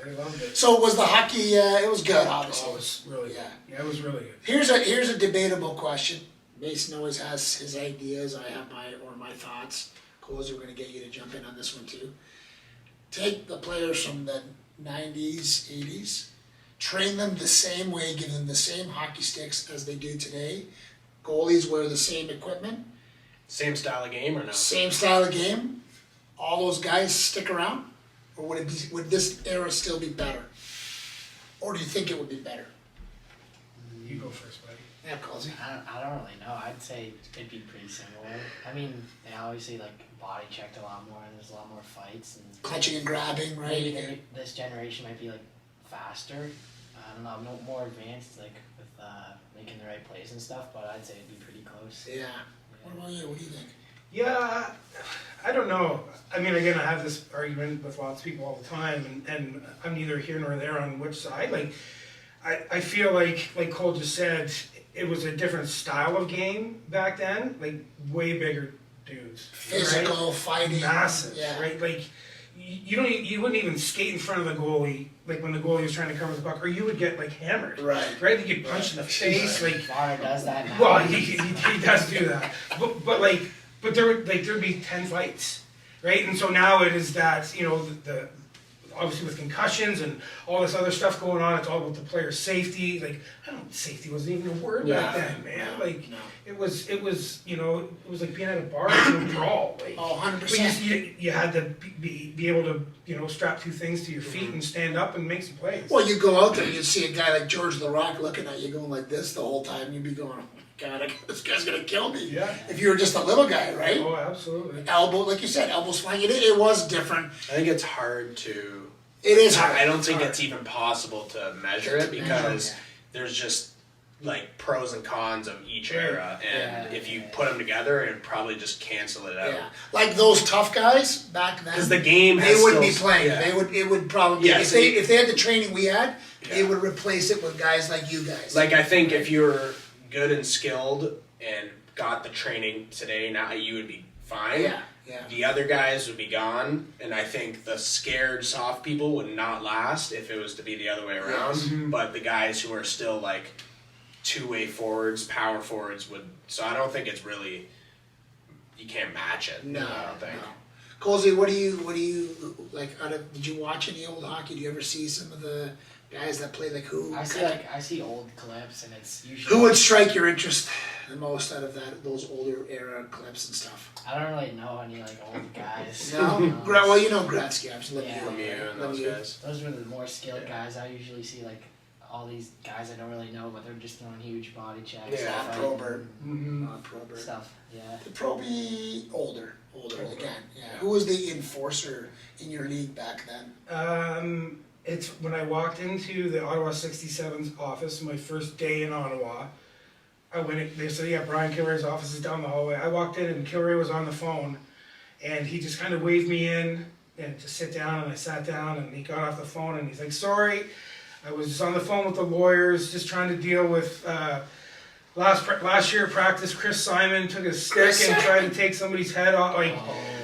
Speaker 3: I loved it.
Speaker 1: So was the hockey? It was good, obviously.
Speaker 3: It was really good.
Speaker 1: Yeah.
Speaker 3: Yeah, it was really good.
Speaker 1: Here's a debatable question. Mason always has his ideas. I have my thoughts. Coles, we're going to get you to jump in on this one too. Take the players from the 90s, 80s, train them the same way, give them the same hockey sticks as they do today. Goalies wear the same equipment,
Speaker 2: Same style of game or no?
Speaker 1: same style of game. All those guys stick around, or would this era still be better? Or do you think it would be better?
Speaker 3: You go first, buddy.
Speaker 1: Yeah, Colsey.
Speaker 4: I don't really know. I'd say it'd be pretty similar. I mean, they obviously body checked a lot more, and there's a lot more fights, and
Speaker 1: Clutching and grabbing,
Speaker 4: maybe
Speaker 1: right?
Speaker 4: this generation might be faster. I don't know, more advanced, with making the right plays and stuff. But I'd say it'd be pretty close.
Speaker 1: Yeah. What about you? What do you think?
Speaker 3: Yeah, I don't know. I mean, again, I have this argument with lots of people all the time, and I'm neither here nor there on which side. I feel like Cole just said, it was a different style of game back then, way bigger dudes.
Speaker 1: Physical,
Speaker 3: right?
Speaker 1: fighting.
Speaker 3: Massive,
Speaker 1: Yeah.
Speaker 3: right? You wouldn't even skate in front of the goalie, when the goalie was trying to cover the puck, or you would get hammered.
Speaker 1: Right.
Speaker 3: Right? You get punched in the face,
Speaker 4: Varner does that now.
Speaker 3: well, he does do that, but there'd be 10 fights, right? And so now it is that the obviously with concussions and all this other stuff going on, it's all about the player's safety. Safety wasn't even a word back then, man.
Speaker 1: No.
Speaker 3: It was like being at a bar and a brawl.
Speaker 1: Oh, 100%.
Speaker 3: But you had to be able to strap two things to your feet and stand up and make some plays.
Speaker 1: Well, you go out there and you'd see a guy like George the Rock looking at you going like this the whole time. You'd be going, oh my God, this guy's going to kill me.
Speaker 3: Yeah.
Speaker 1: If you were just a little guy, right?
Speaker 3: Oh, absolutely.
Speaker 1: Elbow, like you said, elbow swing. It was different.
Speaker 2: I think it's hard to
Speaker 1: It is hard.
Speaker 2: I don't think
Speaker 1: hard.
Speaker 2: it's even possible to measure it because there's just like pros and cons of each era, and if you put them together, it'd probably just cancel it out.
Speaker 1: Yeah, like those tough guys back then.
Speaker 2: Because the game
Speaker 1: they
Speaker 2: has
Speaker 1: wouldn't be
Speaker 2: still-
Speaker 1: playing.
Speaker 2: yeah.
Speaker 1: It would probably
Speaker 2: Yeah,
Speaker 1: if
Speaker 2: so
Speaker 1: they had the training we had, they
Speaker 2: Yeah.
Speaker 1: would replace it with guys like you guys.
Speaker 2: Like I think if you were good and skilled and got the training today, now you would be fine.
Speaker 1: yeah.
Speaker 2: The other guys would be gone, and I think the scared soft people would not last if it was to be the other way around.
Speaker 1: Yes.
Speaker 2: But the guys who are still like two-way forwards, power forwards would. So I don't think it's really. You can't match it.
Speaker 1: No,
Speaker 2: I don't think.
Speaker 1: no. Colsey, what do you like? Did you watch any old hockey? Do you ever see some of the guys that play like who?
Speaker 4: I see old clips, and it's usually
Speaker 1: Who would strike your interest the most out of those older era clips and stuff?
Speaker 4: I don't really know any like old guys.
Speaker 1: No, well you know Gretzky, absolutely.
Speaker 4: Yeah.
Speaker 2: Lemieux and those guys.
Speaker 4: Those were the more skilled guys. I usually see like all these guys I don't really know, but they're just throwing huge body checks.
Speaker 2: Yeah,
Speaker 4: stuff,
Speaker 1: Probert.
Speaker 3: Mm-hmm.
Speaker 1: Probert.
Speaker 4: stuff. Yeah.
Speaker 1: They'd probably older again. Yeah. Who was the enforcer in your league back then?
Speaker 3: It's when I walked into the Ottawa 67's office, my first day in Ottawa. I went in, they said, yeah, Brian Kilrea's office is down the hallway. I walked in and Kilrea was on the phone, and he just kind of waved me in and to sit down, and I sat down, and he got off the phone, and he's like, sorry, I was just on the phone with the lawyers, just trying to deal with, last year at practice, Chris Simon took a stick and tried to take somebody's head off, like,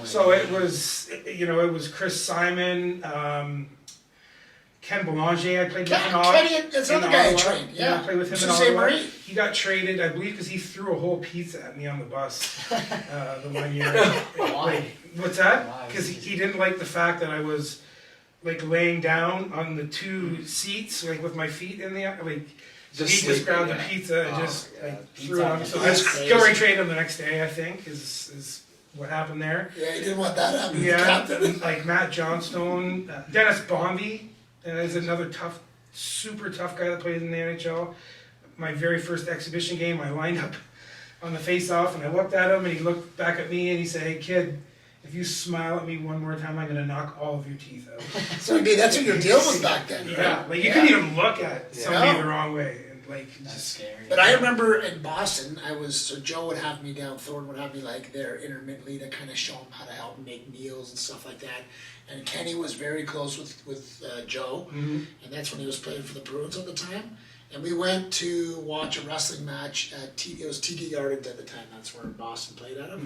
Speaker 3: so it was, it was Chris Simon, Ken Belanger, I played with in Ottawa.
Speaker 1: Kenny, that's another guy I trained. Yeah,
Speaker 3: I played with him in
Speaker 1: Sault Ste.
Speaker 3: Ottawa.
Speaker 1: Marie.
Speaker 3: He got traded, I believe, because he threw a whole pizza at me on the bus the one year.
Speaker 4: Why?
Speaker 3: What's that?
Speaker 4: Why?
Speaker 3: Because he didn't like the fact that I was like laying down on the two seats, like with my feet in the like. So he just grabbed the pizza and just like, threw it on me. So
Speaker 1: That's
Speaker 3: that's
Speaker 1: crazy.
Speaker 3: Gilroy traded him the next day, I think, is what happened there.
Speaker 1: Yeah, he didn't want that happening.
Speaker 3: Yeah,
Speaker 1: Captain.
Speaker 3: like Matt Johnstone, Dennis Bombi is another super tough guy that played in the NHL. My very first exhibition game, I lined up on the face-off and I looked at him and he looked back at me and he said, hey kid, if you smile at me one more time, I'm gonna knock all of your teeth out.
Speaker 1: So dude, that's what you're dealing with back then. Right?
Speaker 3: Yeah, like you couldn't even look at somebody the wrong way. And like,
Speaker 4: That's
Speaker 3: just,
Speaker 4: scary.
Speaker 1: But I remember in Boston, so Joe would have me down, Thorne would have me like there intermittently to kind of show him how to help him make meals and stuff like that. And Kenny was very close with Joe, and that's when he was playing for the Bruins at the time. And we went to watch a wrestling match at it was TD Gardens at the time. That's where Boston played out of.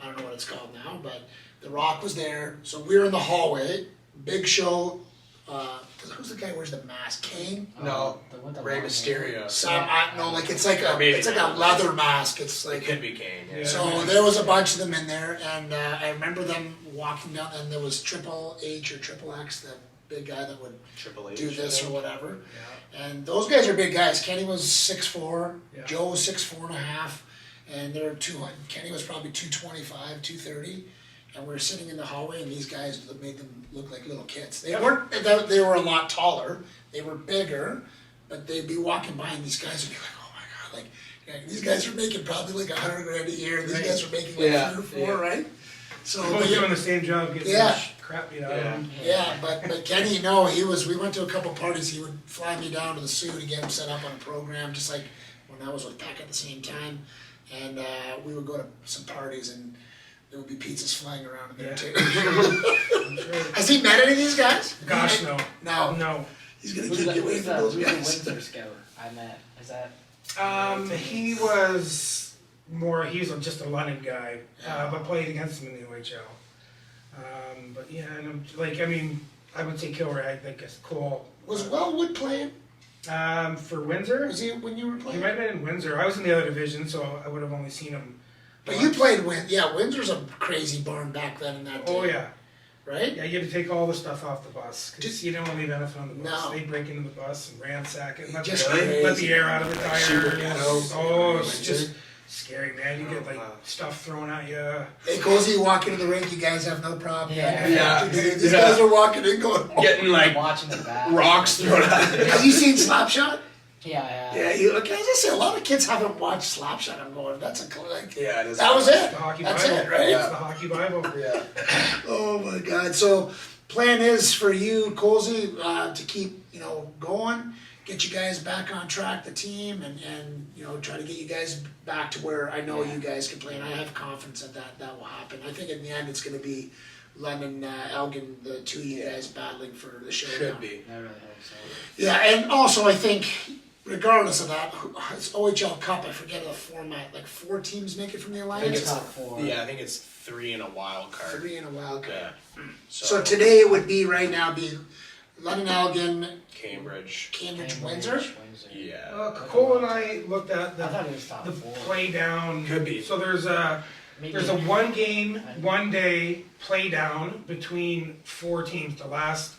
Speaker 1: I don't know what it's called now, but The Rock was there. So we were in the hallway, big show. Who's the guy who wears the mask? Kane?
Speaker 2: No,
Speaker 4: with the
Speaker 2: Rey
Speaker 4: long hair.
Speaker 2: Mysterio.
Speaker 1: No, like it's like
Speaker 2: Maybe
Speaker 1: a
Speaker 2: not.
Speaker 1: leather mask. It's
Speaker 2: It
Speaker 1: like
Speaker 2: could be Kane. Yeah.
Speaker 1: so there was a bunch of them in there, and I remember them walking down, and there was Triple H or Triple X, the big guy that would
Speaker 2: Triple H.
Speaker 1: do this
Speaker 2: I
Speaker 1: or
Speaker 2: think.
Speaker 1: whatever. And those guys are big guys. Kenny was 6'4",
Speaker 3: Yeah.
Speaker 1: Joe was 6'4.5", and they're 200. Kenny was probably 225, 230. And we were sitting in the hallway, and these guys made them look like little kids. They weren't. They were a lot taller. They were bigger, but they'd be walking by, and these guys would be like, "Oh my god!" Like these guys are making probably like $100,000 a year. These guys are making like 3 or 4, right? So
Speaker 3: both doing the same job, getting
Speaker 1: Yeah.
Speaker 3: crap beat out of them.
Speaker 1: yeah, but Kenny, no, he was. We went to a couple parties. He would fly me down to the Sioux to get him set up on a program, just like when I was with Peck at the same time, and we would go to some parties and. There would be pizzas flying around in there too. Has he met any of these guys?
Speaker 3: Gosh, no.
Speaker 1: No.
Speaker 3: No.
Speaker 1: He's gonna
Speaker 4: Who's
Speaker 1: keep you away
Speaker 4: who's
Speaker 1: from
Speaker 4: the
Speaker 1: those
Speaker 4: who's the
Speaker 1: guys.
Speaker 4: Windsor scout I met? Is that?
Speaker 3: He was more, he's just a London guy, but played against him in the OHL. But yeah, and I would say Kilray, I guess Cole.
Speaker 1: Was Wellwood playing?
Speaker 3: For Windsor?
Speaker 1: Was he when you were
Speaker 3: He
Speaker 1: playing?
Speaker 3: might have been in Windsor. I was in the other division, so I would have only seen him.
Speaker 1: But you played Windsor's a crazy barn back then in that day.
Speaker 3: Oh yeah.
Speaker 1: Right?
Speaker 3: Yeah, you had to take all the stuff off the bus, because
Speaker 1: Just-
Speaker 3: you didn't want to leave anything on the bus.
Speaker 1: No.
Speaker 3: They'd break into the bus and ransack it, let
Speaker 1: Just
Speaker 3: the
Speaker 1: crazy.
Speaker 3: air out of the
Speaker 2: Super
Speaker 3: tires.
Speaker 2: ghettos.
Speaker 3: Oh, it's
Speaker 2: Windsor.
Speaker 3: just scary, man. You get like
Speaker 2: wow.
Speaker 3: stuff thrown at you.
Speaker 1: Hey, Cozy, you walk into the rink, you guys have no problem.
Speaker 4: Yeah.
Speaker 1: These guys are walking in going, oh.
Speaker 2: Getting like
Speaker 4: Watching the back.
Speaker 2: rocks thrown at them.
Speaker 1: Have you seen Slapshot?
Speaker 4: Yeah.
Speaker 1: Yeah, okay, as I say, a lot of kids haven't watched Slapshot. I'm going, that's a like,
Speaker 2: Yeah, it is.
Speaker 1: that was it.
Speaker 3: The hockey
Speaker 1: That's
Speaker 3: Bible.
Speaker 1: it, right?
Speaker 3: It's the hockey Bible.
Speaker 2: Yeah.
Speaker 1: Oh my God. So plan is for you, Colsey, to keep, going, get you guys back on track, the team, and try to get you guys back to where I know you guys can play, and I have confidence that will happen. I think in the end it's gonna be London, Elgin, the two of you guys battling for the showdown.
Speaker 2: Should be.
Speaker 4: I really hope so.
Speaker 1: Yeah, and also I think, regardless of that, it's OHL Cup, I forget the format, like 4 teams make it from the
Speaker 4: I think
Speaker 1: Alliance?
Speaker 4: it's top 4.
Speaker 2: Yeah, I think it's 3 in a wild card.
Speaker 1: 3 in a wild card.
Speaker 2: Yeah.
Speaker 1: So today it would be, right now, be London, Elgin,
Speaker 2: Cambridge.
Speaker 1: Cambridge, Windsor?
Speaker 2: Yeah.
Speaker 3: Cole and I looked at
Speaker 4: I thought it was top
Speaker 3: the
Speaker 4: 4.
Speaker 3: play down.
Speaker 2: Could be.
Speaker 3: So there's a
Speaker 4: Maybe.
Speaker 3: 1 game, 1 day play down between 4 teams, the last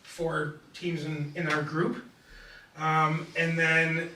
Speaker 3: 4 teams in our group. And then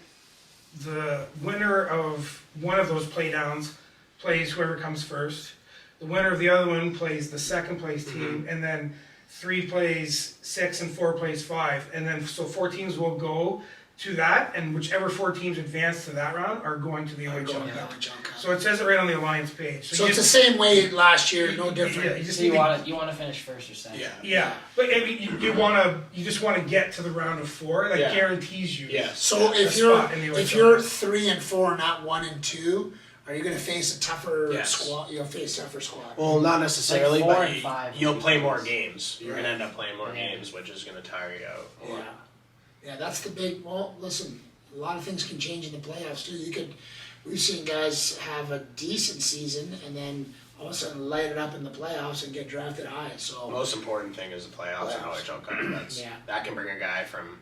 Speaker 3: the winner of one of those play downs plays whoever comes first. The winner of the other one plays the second place team, and then 3 plays 6 and 4 plays 5. And then so 4 teams will go to that, and whichever 4 teams advance to that round are going to the OHL Cup. So it says it right on the Alliance page.
Speaker 1: So it's the same way last year, no
Speaker 3: Yeah,
Speaker 1: different.
Speaker 3: you just
Speaker 4: So
Speaker 3: need
Speaker 4: you want to finish first or second?
Speaker 2: Yeah.
Speaker 3: yeah, but I mean, you just want to get to the round of 4. That
Speaker 2: Yeah.
Speaker 3: guarantees you.
Speaker 2: Yeah.
Speaker 1: So
Speaker 3: a
Speaker 1: if you're
Speaker 3: spot in the
Speaker 1: if
Speaker 3: OHL
Speaker 1: you're
Speaker 3: Cup.
Speaker 1: 3 and 4, not 1 and 2, are you going to face a tougher
Speaker 2: Yes.
Speaker 1: squad? You'll face a tougher squad.
Speaker 2: Well, not necessarily,
Speaker 4: Like 4
Speaker 2: but
Speaker 4: and 5
Speaker 2: you'll
Speaker 4: would be
Speaker 2: play more
Speaker 4: close.
Speaker 2: games. You're
Speaker 1: Right.
Speaker 2: gonna end up playing more
Speaker 4: Yeah.
Speaker 2: games, which is gonna tire you out.
Speaker 1: Yeah, yeah, that's the big. Well, listen, a lot of things can change in the playoffs too. We've seen guys have a decent season and then all of a sudden light it up in the playoffs and get drafted high.
Speaker 2: The
Speaker 1: So
Speaker 2: most important thing is the playoffs and
Speaker 1: Playoffs.
Speaker 2: OHL Cup.
Speaker 4: Yeah.
Speaker 2: That can bring a guy from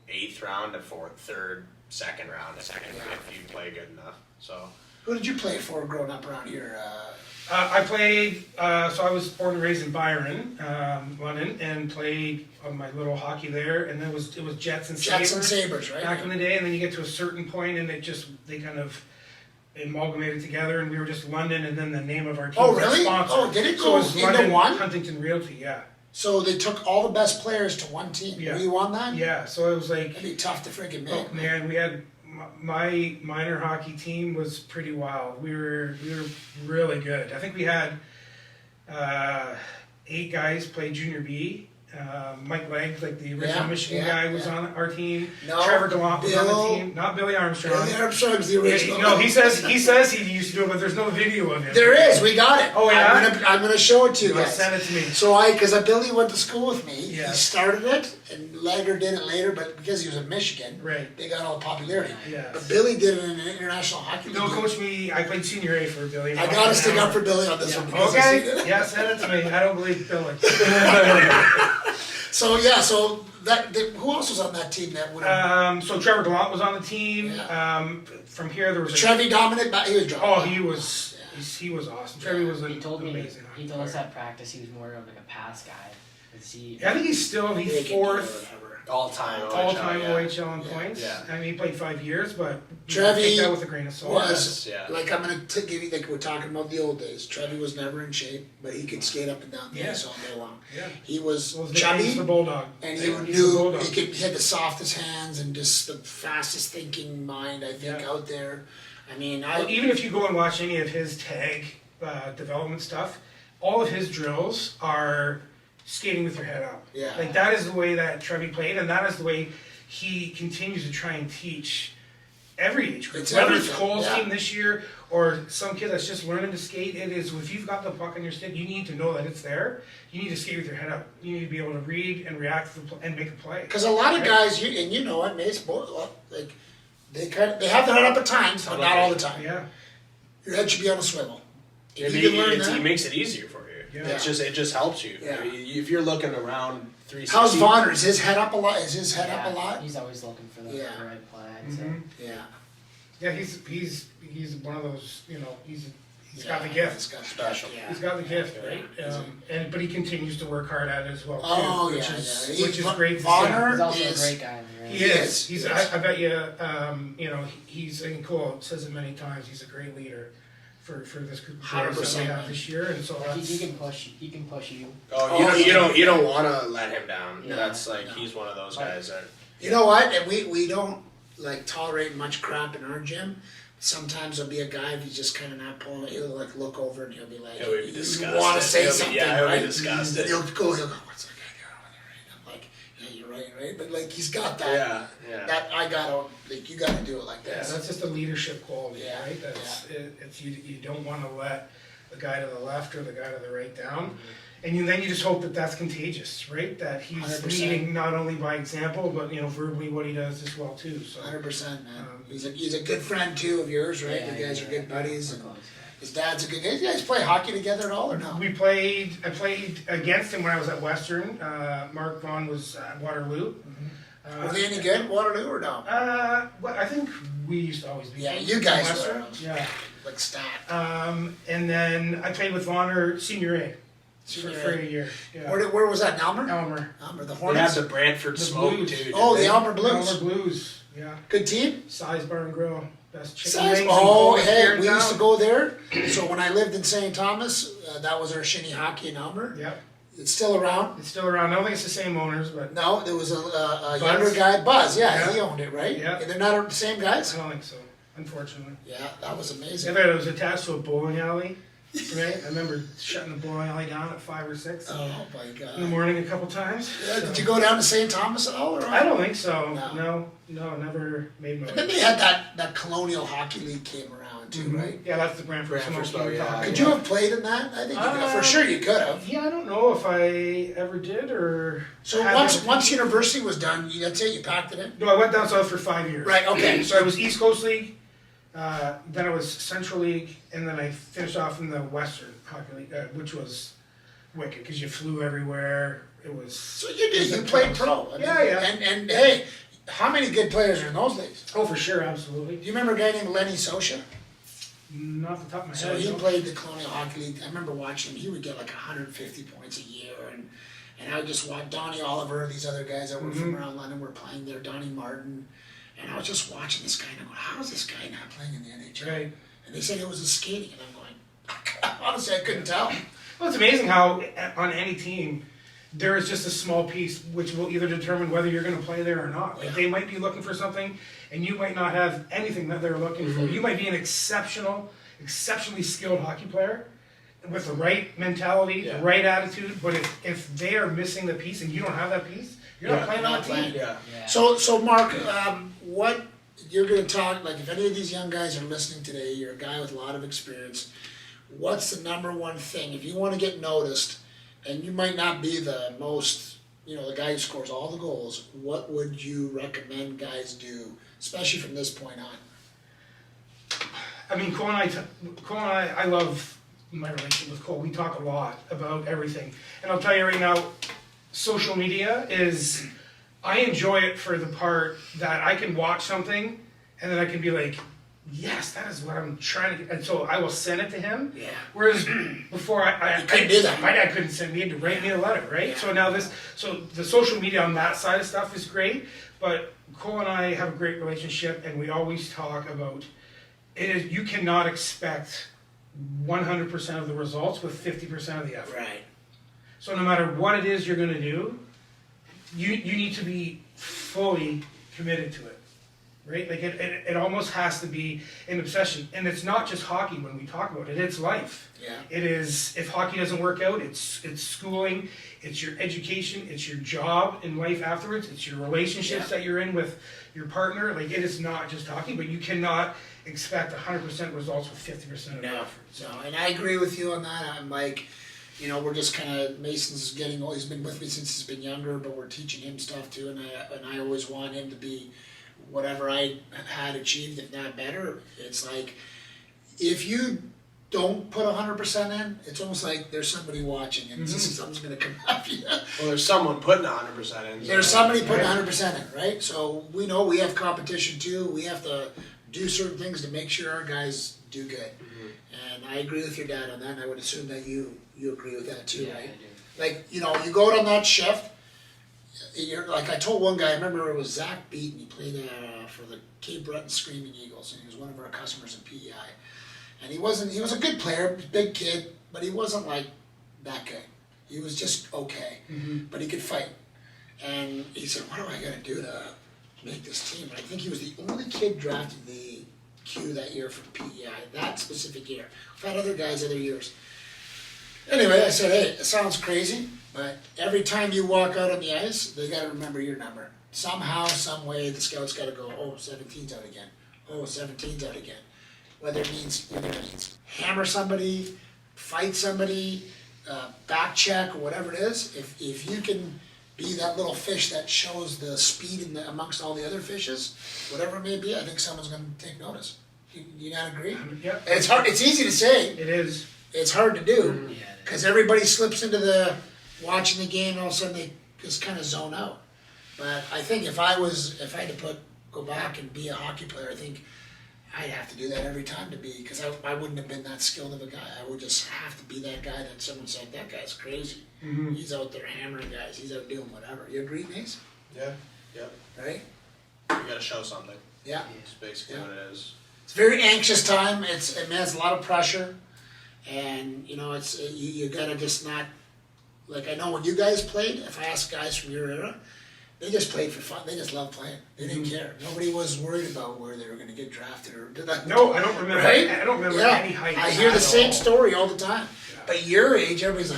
Speaker 2: 8th round to 4th, 3rd, 2nd round, if you play good enough. So
Speaker 1: who did you play for growing up around here?
Speaker 3: I played. So I was born and raised in Byron, London, and played my little hockey there. And then it was Jets and
Speaker 1: Jets and
Speaker 3: Sabres
Speaker 1: Sabres, right?
Speaker 3: back in the day. And then you get to a certain point, and they kind of amalgamated together, and we were just London, and then the name of our team
Speaker 1: Oh,
Speaker 3: was our
Speaker 1: really?
Speaker 3: sponsor.
Speaker 1: Oh, did it
Speaker 3: So
Speaker 1: go
Speaker 3: it was
Speaker 1: into
Speaker 3: London
Speaker 1: one?
Speaker 3: Huntington Realty, yeah.
Speaker 1: So they took all the best players to one team.
Speaker 3: Yeah.
Speaker 1: Were you on that?
Speaker 3: Yeah, so it was like,
Speaker 1: That'd be tough to freaking
Speaker 3: oh
Speaker 1: make.
Speaker 3: man, we had my minor hockey team was pretty wild. We were really good. I think we had 8 guys play junior B. Mike Legg, like the original
Speaker 1: Yeah,
Speaker 3: Michigan
Speaker 1: yeah,
Speaker 3: guy, was
Speaker 1: yeah.
Speaker 3: on our team.
Speaker 1: No,
Speaker 3: Trevor DeLong was on
Speaker 1: Bill-
Speaker 3: the team. Not Billy Armstrong.
Speaker 1: Billy Armstrong's the original.
Speaker 3: No, he says he used to do it, but there's no video of him.
Speaker 1: There is. We got it.
Speaker 3: Oh, yeah?
Speaker 1: I'm gonna show it to you
Speaker 3: You
Speaker 1: guys.
Speaker 3: send it to me.
Speaker 1: So because Billy went to school with me,
Speaker 3: Yeah.
Speaker 1: he started it, and Lager did it later, but because he was in Michigan,
Speaker 3: Right.
Speaker 1: they got all the popularity.
Speaker 3: Yes.
Speaker 1: But Billy did it in an international hockey league.
Speaker 3: No, coach me. I played senior A for Billy.
Speaker 1: I gotta stick up for Billy on this one because I seen
Speaker 3: Okay.
Speaker 1: it.
Speaker 3: Yeah, send it to me. I don't believe Billy.
Speaker 1: So yeah, so who else was on that team that would have?
Speaker 3: So Trevor DeLong was on the team.
Speaker 1: Yeah.
Speaker 3: From here there was
Speaker 1: Trevi dominant, but he was drunk.
Speaker 3: Oh, he was awesome. Trevi was an
Speaker 4: He told me.
Speaker 3: amazing.
Speaker 4: He told us
Speaker 3: player.
Speaker 4: at practice he was more of like a pass guy.
Speaker 3: I think he's still
Speaker 1: He can do
Speaker 3: 4th
Speaker 1: whatever.
Speaker 2: all-time
Speaker 3: all-time
Speaker 2: yeah.
Speaker 3: OHL in
Speaker 1: Yeah.
Speaker 3: points.
Speaker 2: Yeah.
Speaker 3: I mean, he played 5 years, but you
Speaker 1: Trevi
Speaker 3: take that with a grain of salt.
Speaker 1: Was
Speaker 2: Yeah.
Speaker 1: like I'm gonna give you like we're talking about the old days. Trevi was never in shape, but he could skate up and down the
Speaker 3: Yeah.
Speaker 1: ice all day long.
Speaker 3: Yeah.
Speaker 1: He was
Speaker 3: Well, his nickname's
Speaker 1: chubby.
Speaker 3: the Bulldog.
Speaker 1: And
Speaker 3: He's
Speaker 1: he
Speaker 3: the
Speaker 1: knew
Speaker 3: Bulldog.
Speaker 1: he had the softest hands and just the fastest thinking mind, I think,
Speaker 3: Yeah.
Speaker 1: out there. I mean,
Speaker 3: Well, even if you go and watch any of his tag development stuff, all of his drills are skating with your head up.
Speaker 1: Yeah.
Speaker 3: Like that is the way that Trevi played, and that is the way he continues to try and teach every age group.
Speaker 1: It's
Speaker 3: Whether it's
Speaker 1: everything,
Speaker 3: Cole's
Speaker 1: yeah.
Speaker 3: team this year or some kid that's just learning to skate, it is if you've got the puck on your stick, you need to know that it's there. You need to skate with your head up. You need to be able to read and react to and make a play.
Speaker 1: because a lot of guys, you know it, Mace, like they have their head up at times, but not all the time.
Speaker 3: Yeah.
Speaker 1: Your head should be on a swivel. If
Speaker 2: It,
Speaker 1: you can learn
Speaker 2: it
Speaker 1: that.
Speaker 2: makes it easier for you.
Speaker 3: Yeah.
Speaker 2: It just helps you.
Speaker 1: Yeah.
Speaker 2: If you're looking around 360.
Speaker 1: How's Vonner? Is his head up a lot? Is his head up a lot?
Speaker 4: He's always looking for the
Speaker 1: Yeah.
Speaker 4: right play. I'd say.
Speaker 3: Mhm.
Speaker 1: Yeah.
Speaker 3: Yeah, he's one of those. You know, he's got the
Speaker 1: He's
Speaker 3: gift.
Speaker 1: got the
Speaker 2: Special.
Speaker 1: gift,
Speaker 3: He's
Speaker 1: yeah.
Speaker 3: got the gift,
Speaker 2: Yeah.
Speaker 3: right? But he continues to work hard at it as well too,
Speaker 1: Oh
Speaker 3: which
Speaker 1: yeah,
Speaker 3: is
Speaker 1: yeah.
Speaker 3: which is great to see.
Speaker 1: Vonner
Speaker 4: He's also
Speaker 1: is
Speaker 4: a great guy in the
Speaker 3: He
Speaker 4: ring.
Speaker 3: is. He's. I bet you. You know, he's. And Cole says it many times. He's a great leader for this group of players that we
Speaker 1: 100%.
Speaker 3: have this year, and so
Speaker 4: Like,
Speaker 3: that's.
Speaker 4: he can push. He can push you.
Speaker 2: You don't want to let him down.
Speaker 4: No,
Speaker 2: That's like
Speaker 1: no.
Speaker 2: he's one of those guys that.
Speaker 1: You know what? And we don't like tolerate much crap in our gym. Sometimes there'll be a guy if he's just kind of not pulling it. He'll like look over and he'll be like,
Speaker 2: He'll be
Speaker 1: "You
Speaker 2: disgusted.
Speaker 1: want to say
Speaker 2: He'll be-
Speaker 1: something,
Speaker 2: yeah, he'll be
Speaker 1: right?"
Speaker 2: disgusted.
Speaker 1: And he'll go, what's okay? right? But like he's got that.
Speaker 2: Yeah.
Speaker 1: That I gotta like you gotta do it like
Speaker 3: Yeah,
Speaker 1: this.
Speaker 3: that's just a leadership quality,
Speaker 1: Yeah,
Speaker 3: right? That's it's you don't want to let the guy to the left or the guy to the right down, and then you just hope that that's contagious, right? That he's
Speaker 1: 100%.
Speaker 3: leading not only by example, but verbally what he does as well too. So
Speaker 1: 100%, man. He's a good friend too of yours, right?
Speaker 4: Yeah,
Speaker 1: You guys are good buddies,
Speaker 4: we're
Speaker 1: and
Speaker 4: close,
Speaker 1: his dad's a good guy. You guys play hockey together at all or no?
Speaker 3: I played against him when I was at Western. Mark Vaughn was at Waterloo.
Speaker 1: Were they any good, Waterloo or no?
Speaker 3: Well, I think we used to always be.
Speaker 1: Yeah, you guys
Speaker 3: Western.
Speaker 1: were.
Speaker 3: Yeah.
Speaker 1: Like stat.
Speaker 3: And then I played with Vonner Senior A
Speaker 1: Senior
Speaker 3: for
Speaker 1: A.
Speaker 3: a year. Yeah.
Speaker 1: Where was that? Elmer?
Speaker 3: Elmer.
Speaker 1: The
Speaker 2: They had
Speaker 1: Hornets.
Speaker 2: the Brantford
Speaker 3: The
Speaker 2: Smoke
Speaker 3: Blues.
Speaker 2: too.
Speaker 1: Oh,
Speaker 2: didn't
Speaker 1: the
Speaker 2: they?
Speaker 1: Elmer Blues.
Speaker 3: Elmer Blues. Yeah.
Speaker 1: Good team.
Speaker 3: Size Bar and Grill. Best chicken
Speaker 1: Size-
Speaker 3: wings.
Speaker 1: Oh,
Speaker 3: and
Speaker 1: hey,
Speaker 3: cold
Speaker 1: we
Speaker 3: beer in
Speaker 1: used to
Speaker 3: town.
Speaker 1: go there. So when I lived in St. Thomas, that was our shinny hockey in Elmer.
Speaker 3: Yep.
Speaker 1: It's still around.
Speaker 3: It's still around. I don't think it's the same owners, but
Speaker 1: No, there was a
Speaker 3: Buzz?
Speaker 1: younger guy, Buzz. Yeah,
Speaker 3: Yeah.
Speaker 1: he owned it, right?
Speaker 3: Yeah.
Speaker 1: And they're not the same
Speaker 3: I
Speaker 1: guys.
Speaker 3: don't think so. Unfortunately.
Speaker 1: Yeah, that was
Speaker 3: Yeah,
Speaker 1: amazing.
Speaker 3: but it was attached to a bowling alley. Right? I remember shutting the bowling alley down at 5 or 6
Speaker 1: Oh my
Speaker 3: in the
Speaker 1: God.
Speaker 3: morning a couple times.
Speaker 1: Yeah,
Speaker 3: So-
Speaker 1: did you go down to St. Thomas at all? Or
Speaker 3: I don't think so.
Speaker 1: No.
Speaker 3: No, never made my
Speaker 1: And then they had that Colonial Hockey League came around too, right?
Speaker 3: Yeah, that's the Brantford
Speaker 2: Brantford
Speaker 3: Smoke.
Speaker 2: Smoke, yeah.
Speaker 1: Could you have played in that? I think you could. For sure you could have.
Speaker 3: Yeah, I don't know if I ever did or.
Speaker 1: So
Speaker 3: had
Speaker 1: once
Speaker 3: it.
Speaker 1: once university was done, that's it. You packed it in.
Speaker 3: No, I went down south for 5 years.
Speaker 1: Right. Okay.
Speaker 3: So I was East Coast League, then I was Central League, and then I finished off in the Western Hockey League, which was wicked because you flew everywhere. It was.
Speaker 1: So you did. You played pro. I mean,
Speaker 3: Yeah.
Speaker 1: And hey, how many good players are in those days?
Speaker 3: Oh, for sure, absolutely.
Speaker 1: Do you remember a guy named Lenny Sosha?
Speaker 3: Not off the top of my
Speaker 1: So
Speaker 3: head.
Speaker 1: he
Speaker 3: no.
Speaker 1: played the Colonial Hockey League. I remember watching him. He would get like 150 points a year, and I would just watch Donnie Oliver, these other guys that were from around London were playing there. Donnie Martin, and I was just watching this guy and I'm going, how is this guy not playing in the NHL?
Speaker 3: Right.
Speaker 1: And they said it was his skating, and I'm going, honestly, I couldn't tell.
Speaker 3: Well, it's amazing how on any team there is just a small piece which will either determine whether you're going to play there or not. Like
Speaker 1: Yeah.
Speaker 3: they might be looking for something, and you might not have anything that they're looking for. You might be an exceptionally skilled hockey player with the right mentality,
Speaker 2: Yeah.
Speaker 3: the right attitude. But if they are missing the piece and you don't have that piece, you're not playing on
Speaker 1: not
Speaker 3: the team.
Speaker 1: playing.
Speaker 2: Yeah.
Speaker 4: Yeah.
Speaker 1: So Mark, what you're going to talk, like if any of these young guys are listening today, you're a guy with a lot of experience, what's the number one thing, if you want to get noticed, and you might not be the most, the guy who scores all the goals, what would you recommend guys do, especially from this point on?
Speaker 3: I mean, Cole and I love my relationship with Cole. We talk a lot about everything. And I'll tell you right now, social media is, I enjoy it for the part that I can watch something and then I can be like, yes, that is what I'm trying to get. And so I will send it to him.
Speaker 1: Yeah.
Speaker 3: Whereas before I
Speaker 1: couldn't do that.
Speaker 3: My dad couldn't send me, he had to write me a letter, right?
Speaker 1: Yeah.
Speaker 3: So now so the social media on that side of stuff is great, but Cole and I have a great relationship and we always talk about you cannot expect 100% of the results with 50% of the effort.
Speaker 1: Right.
Speaker 3: So no matter what it is you're going to do, you need to be fully committed to it, right? Like it almost has to be an obsession. And it's not just hockey when we talk about it, it's life.
Speaker 1: Yeah.
Speaker 3: It is, if hockey doesn't work out, it's schooling, it's your education, it's your job in life afterwards, it's your relationships that you're in with your partner. Like it is not just hockey, but you cannot expect 100% results with 50% of the
Speaker 1: No,
Speaker 3: effort. So
Speaker 1: no, and I agree with you on that. I'm like, we're just kind of, Mason's getting old. He's been with me since he's been younger, but we're teaching him stuff too, and I always want him to be whatever I had achieved, if not better. It's like, if you don't put 100% in, it's almost like there's somebody watching, and something's going to come up.
Speaker 2: Well, there's someone putting 100% in.
Speaker 1: There's somebody putting 100% in, right? So we know we have competition too. We have to do certain things to make sure our guys do good. And I agree with your dad on that, and I would assume that you agree with that too,
Speaker 4: Yeah, I
Speaker 1: right?
Speaker 4: do.
Speaker 1: Like, you go out on that shift, you're like, I told one guy, I remember it was Zach Beaton, he played for the Cape Breton Screaming Eagles, and he was one of our customers in PEI. And he was a good player, big kid, but he wasn't like that good. He was just okay, but he could fight. And he said, what do I gotta do to make this team? I think he was the only kid drafted in the Q that year from PEI, that specific year. We've had other guys other years. Anyway, I said, hey, it sounds crazy, but every time you walk out on the ice, they gotta remember your number. Somehow, some way, the scouts gotta go, oh, 17's out again. Oh, 17's out again. Whether it means hammer somebody, fight somebody, back check, or whatever it is, if you can be that little fish that shows the speed amongst all the other fishes, whatever it may be, I think someone's gonna take notice. You not agree?
Speaker 3: Yep.
Speaker 1: It's hard, it's easy to say,
Speaker 3: It is.
Speaker 1: it's hard to do.
Speaker 4: Yeah,
Speaker 1: Because everybody slips into the watching the game, and all of a sudden they just kind of zone out. But I think if I had to go back and be a hockey player, I think I'd have to do that every time because I wouldn't have been that skilled of a guy. I would just have to be that guy that someone said, that guy's crazy.
Speaker 3: Mm-hmm.
Speaker 1: He's out there hammering guys. He's out doing whatever. You agree, Mace?
Speaker 2: Yeah. Yep.
Speaker 1: Right?
Speaker 2: You gotta show something.
Speaker 1: Yeah.
Speaker 2: It's basically what it is.
Speaker 1: It's a very anxious time. It has a lot of pressure. And, it's you gotta just not, like I know when you guys played, if I ask guys from your era, they just played for fun. They just loved playing. They didn't care. Nobody was worried about where they were gonna get drafted or did that.
Speaker 3: No, I don't remember.
Speaker 1: Right?
Speaker 3: I don't remember
Speaker 1: Yeah.
Speaker 3: any hype.
Speaker 1: I hear the
Speaker 3: at
Speaker 1: same
Speaker 3: all.
Speaker 1: story all the time.
Speaker 3: Yeah.
Speaker 1: But your age, everybody's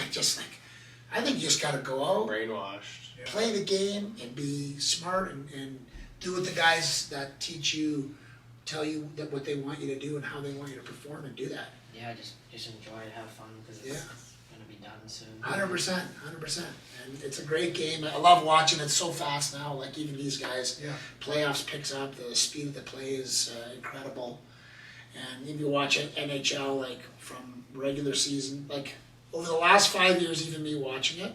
Speaker 1: I think you just gotta go out,
Speaker 2: Brainwashed.
Speaker 3: Yeah.
Speaker 1: play the game, and be smart and do what the guys that teach you tell you that what they want you to do and how they want you to perform and do that.
Speaker 4: yeah, just enjoy it, have fun, because it's gonna be done soon.
Speaker 1: 100%. And it's a great game. I love watching it so fast now. Like even these guys,
Speaker 3: Yeah.
Speaker 1: playoffs picks up. The speed of the play is incredible. And if you watch NHL, like from regular season, like over the last 5 years, even me watching it,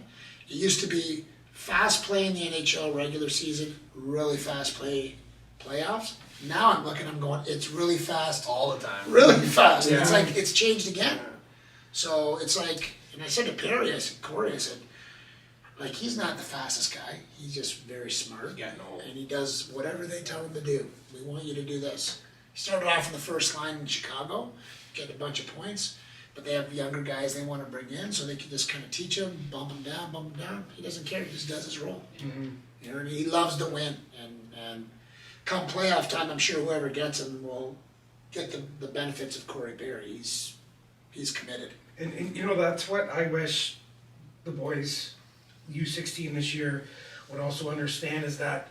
Speaker 1: it used to be fast play in the NHL regular season, really fast play playoffs. Now I'm going, it's really fast,
Speaker 2: All the time.
Speaker 1: really fast.
Speaker 2: Yeah.
Speaker 1: It's like it's changed again. So it's like, and I said to Corey, I said, like he's not the fastest guy. He's just very smart.
Speaker 2: Getting old.
Speaker 1: And he does whatever they tell him to do. We want you to do this. He started off in the first line in Chicago, getting a bunch of points. But they have younger guys they want to bring in, so they can just kind of teach him, bump him down. He doesn't care. He just does his role.
Speaker 3: Mm-hmm.
Speaker 1: And he loves to win. And come playoff time, I'm sure whoever gets him will get the benefits of Corey Perry. He's committed.
Speaker 3: And that's what I wish the boys, U16 this year, would also understand is that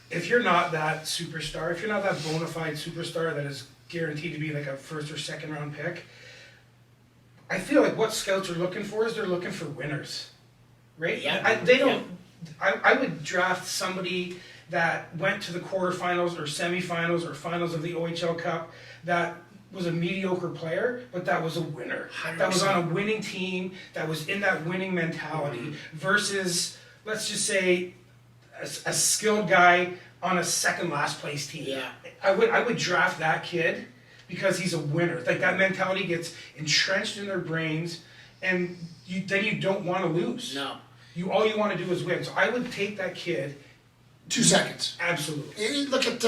Speaker 3: if you're not that superstar, if you're not that bona fide superstar that is guaranteed to be like a first or second round pick, I feel like what scouts are looking for is they're looking for winners, right?
Speaker 1: Yeah.
Speaker 3: They don't. I would draft somebody that went to the quarterfinals or semifinals or finals of the OHL Cup that was a mediocre player, but that was a winner.
Speaker 1: 100%.
Speaker 3: That was on a winning team, that was in that winning mentality, versus, let's just say, a skilled guy on a second last place team.
Speaker 1: Yeah.
Speaker 3: I would draft that kid because he's a winner. Like that mentality gets entrenched in their brains, and then you don't want to lose.
Speaker 1: No.
Speaker 3: All you want to do is win. So I would take that kid.
Speaker 1: 2 seconds.
Speaker 3: Absolutely.
Speaker 1: You look at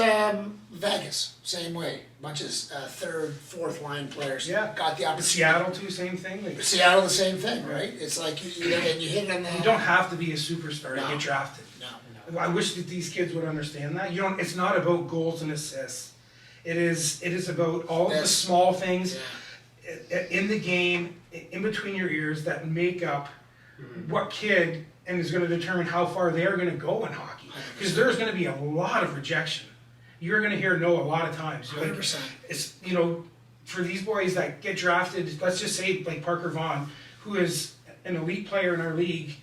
Speaker 1: Vegas, same way. Bunch of third, fourth line players.
Speaker 3: Yeah.
Speaker 1: Got the opportunity.
Speaker 3: Seattle too, same thing. Like,
Speaker 1: Seattle, the same thing, right? It's like you hit it on the.
Speaker 3: you don't have to be a superstar to
Speaker 1: No.
Speaker 3: get drafted.
Speaker 1: No.
Speaker 3: I wish that these kids would understand that. You don't. It's not about goals and assists. It is about all of the
Speaker 1: Yes.
Speaker 3: small things
Speaker 1: Yeah.
Speaker 3: in the game, in between your ears, that make up what kid and is going to determine how far they are going to go in hockey. Because there's going to be a lot of rejection. You're going to hear no a lot of times. Like,
Speaker 1: 100%.
Speaker 3: it's for these boys that get drafted. Let's just say like Parker Vaughan, who is an elite player in our league.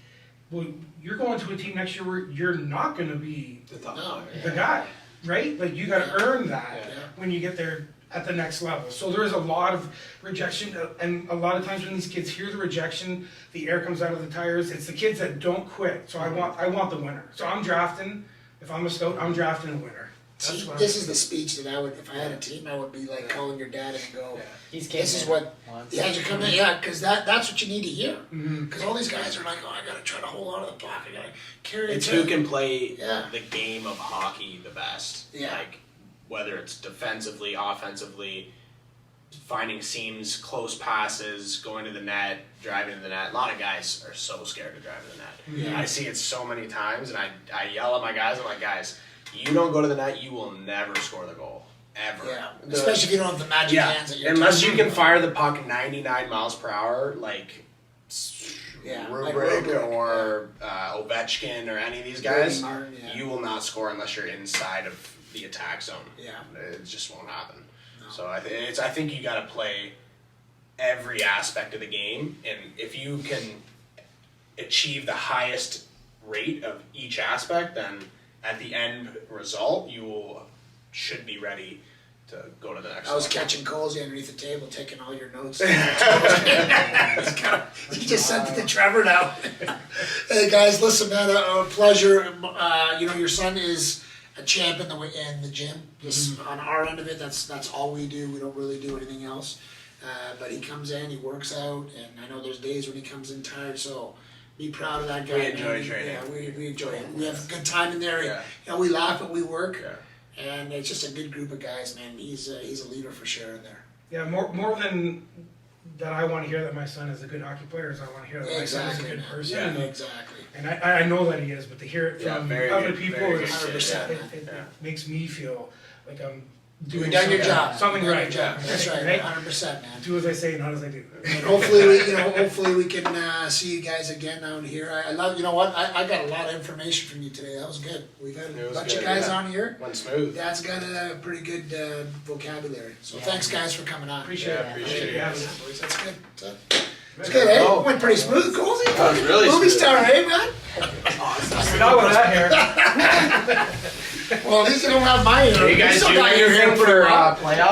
Speaker 3: Well, you're going to a team next year where you're not going to be
Speaker 2: The top
Speaker 1: No.
Speaker 2: player.
Speaker 3: the guy, right? Like you got to earn that
Speaker 2: Yeah.
Speaker 3: when you get there at the next level. So there is a lot of rejection, and a lot of times when these kids hear the rejection, the air comes out of the tires. It's the kids that don't quit. So I want the winner. So I'm drafting. If I'm a scout, I'm drafting a winner. That's
Speaker 1: See,
Speaker 3: what
Speaker 1: this is the speech that I would, if I had a team, I would be like calling your dad and go,
Speaker 4: He's
Speaker 1: this is
Speaker 4: capable
Speaker 1: what,
Speaker 4: once.
Speaker 1: yeah, you come in, yeah, because that's what you need to hear.
Speaker 3: Mhm.
Speaker 1: Because all these guys are like, oh, I gotta try to hold on to the puck, I gotta carry it.
Speaker 2: It's
Speaker 1: to
Speaker 2: who
Speaker 1: it."
Speaker 2: can play
Speaker 1: Yeah.
Speaker 2: the game of hockey the best.
Speaker 1: Yeah.
Speaker 2: Like whether it's defensively, offensively, finding seams, close passes, going to the net, driving to the net. A lot of guys are so scared to drive to the net.
Speaker 1: Yeah.
Speaker 2: I see it so many times, and I yell at my guys. I'm like, guys, you don't go to the net, you will never score the goal. Ever.
Speaker 1: Yeah, especially if you don't have the magic hands at your
Speaker 2: unless
Speaker 1: team.
Speaker 2: you can fire the puck 99 miles per hour, like
Speaker 1: Yeah,
Speaker 2: Rubric
Speaker 1: like
Speaker 2: or Ovechkin or any of these guys,
Speaker 1: Martin, yeah.
Speaker 2: you will not score unless you're inside of the attack zone.
Speaker 1: Yeah.
Speaker 2: It just won't happen.
Speaker 1: No.
Speaker 2: So I think you got to play every aspect of the game, and if you can achieve the highest rate of each aspect, then at the end result you should be ready to go to the next
Speaker 1: I was
Speaker 2: level.
Speaker 1: catching Colsey underneath the table, taking all your notes. He just sent it to Trevor now. Hey guys, listen, man, a pleasure. Your son is a champ in the gym. Just on our end of it, that's all we do. We don't really do anything else. But he comes in, he works out, and I know there's days when he comes in tired. So be proud of that guy.
Speaker 2: We enjoy training.
Speaker 1: Yeah, we enjoy it. We have a good time in there.
Speaker 2: Yeah.
Speaker 1: We laugh, but we work.
Speaker 2: Yeah.
Speaker 1: And it's just a good group of guys, man. He's a leader for sure in there.
Speaker 3: Yeah, more than that, I want to hear that my son is a good hockey player. Is I want to hear that my son is a good person.
Speaker 2: Yeah.
Speaker 3: And,
Speaker 1: Exactly.
Speaker 3: and I know that he is, but to hear it from
Speaker 2: very
Speaker 3: other
Speaker 2: good,
Speaker 3: people,
Speaker 2: very
Speaker 3: is,
Speaker 2: good.
Speaker 1: 100%.
Speaker 3: it makes me feel like I'm doing
Speaker 1: You've done your job.
Speaker 3: something
Speaker 1: You've done
Speaker 3: right.
Speaker 1: your job. That's right. 100%, man.
Speaker 3: Do as I say, not as I do.
Speaker 1: And hopefully we can see you guys again down here. I love. You know what? I got a lot of information from you today. That was good. We've had a bunch of guys on here.
Speaker 2: Went smooth.
Speaker 1: Dad's got a pretty good vocabulary. So thanks, guys, for coming on.
Speaker 3: Appreciate it.
Speaker 2: Appreciate
Speaker 3: Yeah.
Speaker 2: it.
Speaker 1: Boys, that's good. It's good, eh? Went pretty smooth, Colsey.
Speaker 2: That was really
Speaker 1: Movie
Speaker 2: smooth.
Speaker 1: star, eh, man?
Speaker 3: Not with that hair.
Speaker 1: Well, at least you don't have my hair.
Speaker 2: Hey, guys,
Speaker 1: still
Speaker 2: do
Speaker 1: got your hair
Speaker 2: anything
Speaker 1: pretty
Speaker 2: for
Speaker 1: well.
Speaker 4: Playoffs.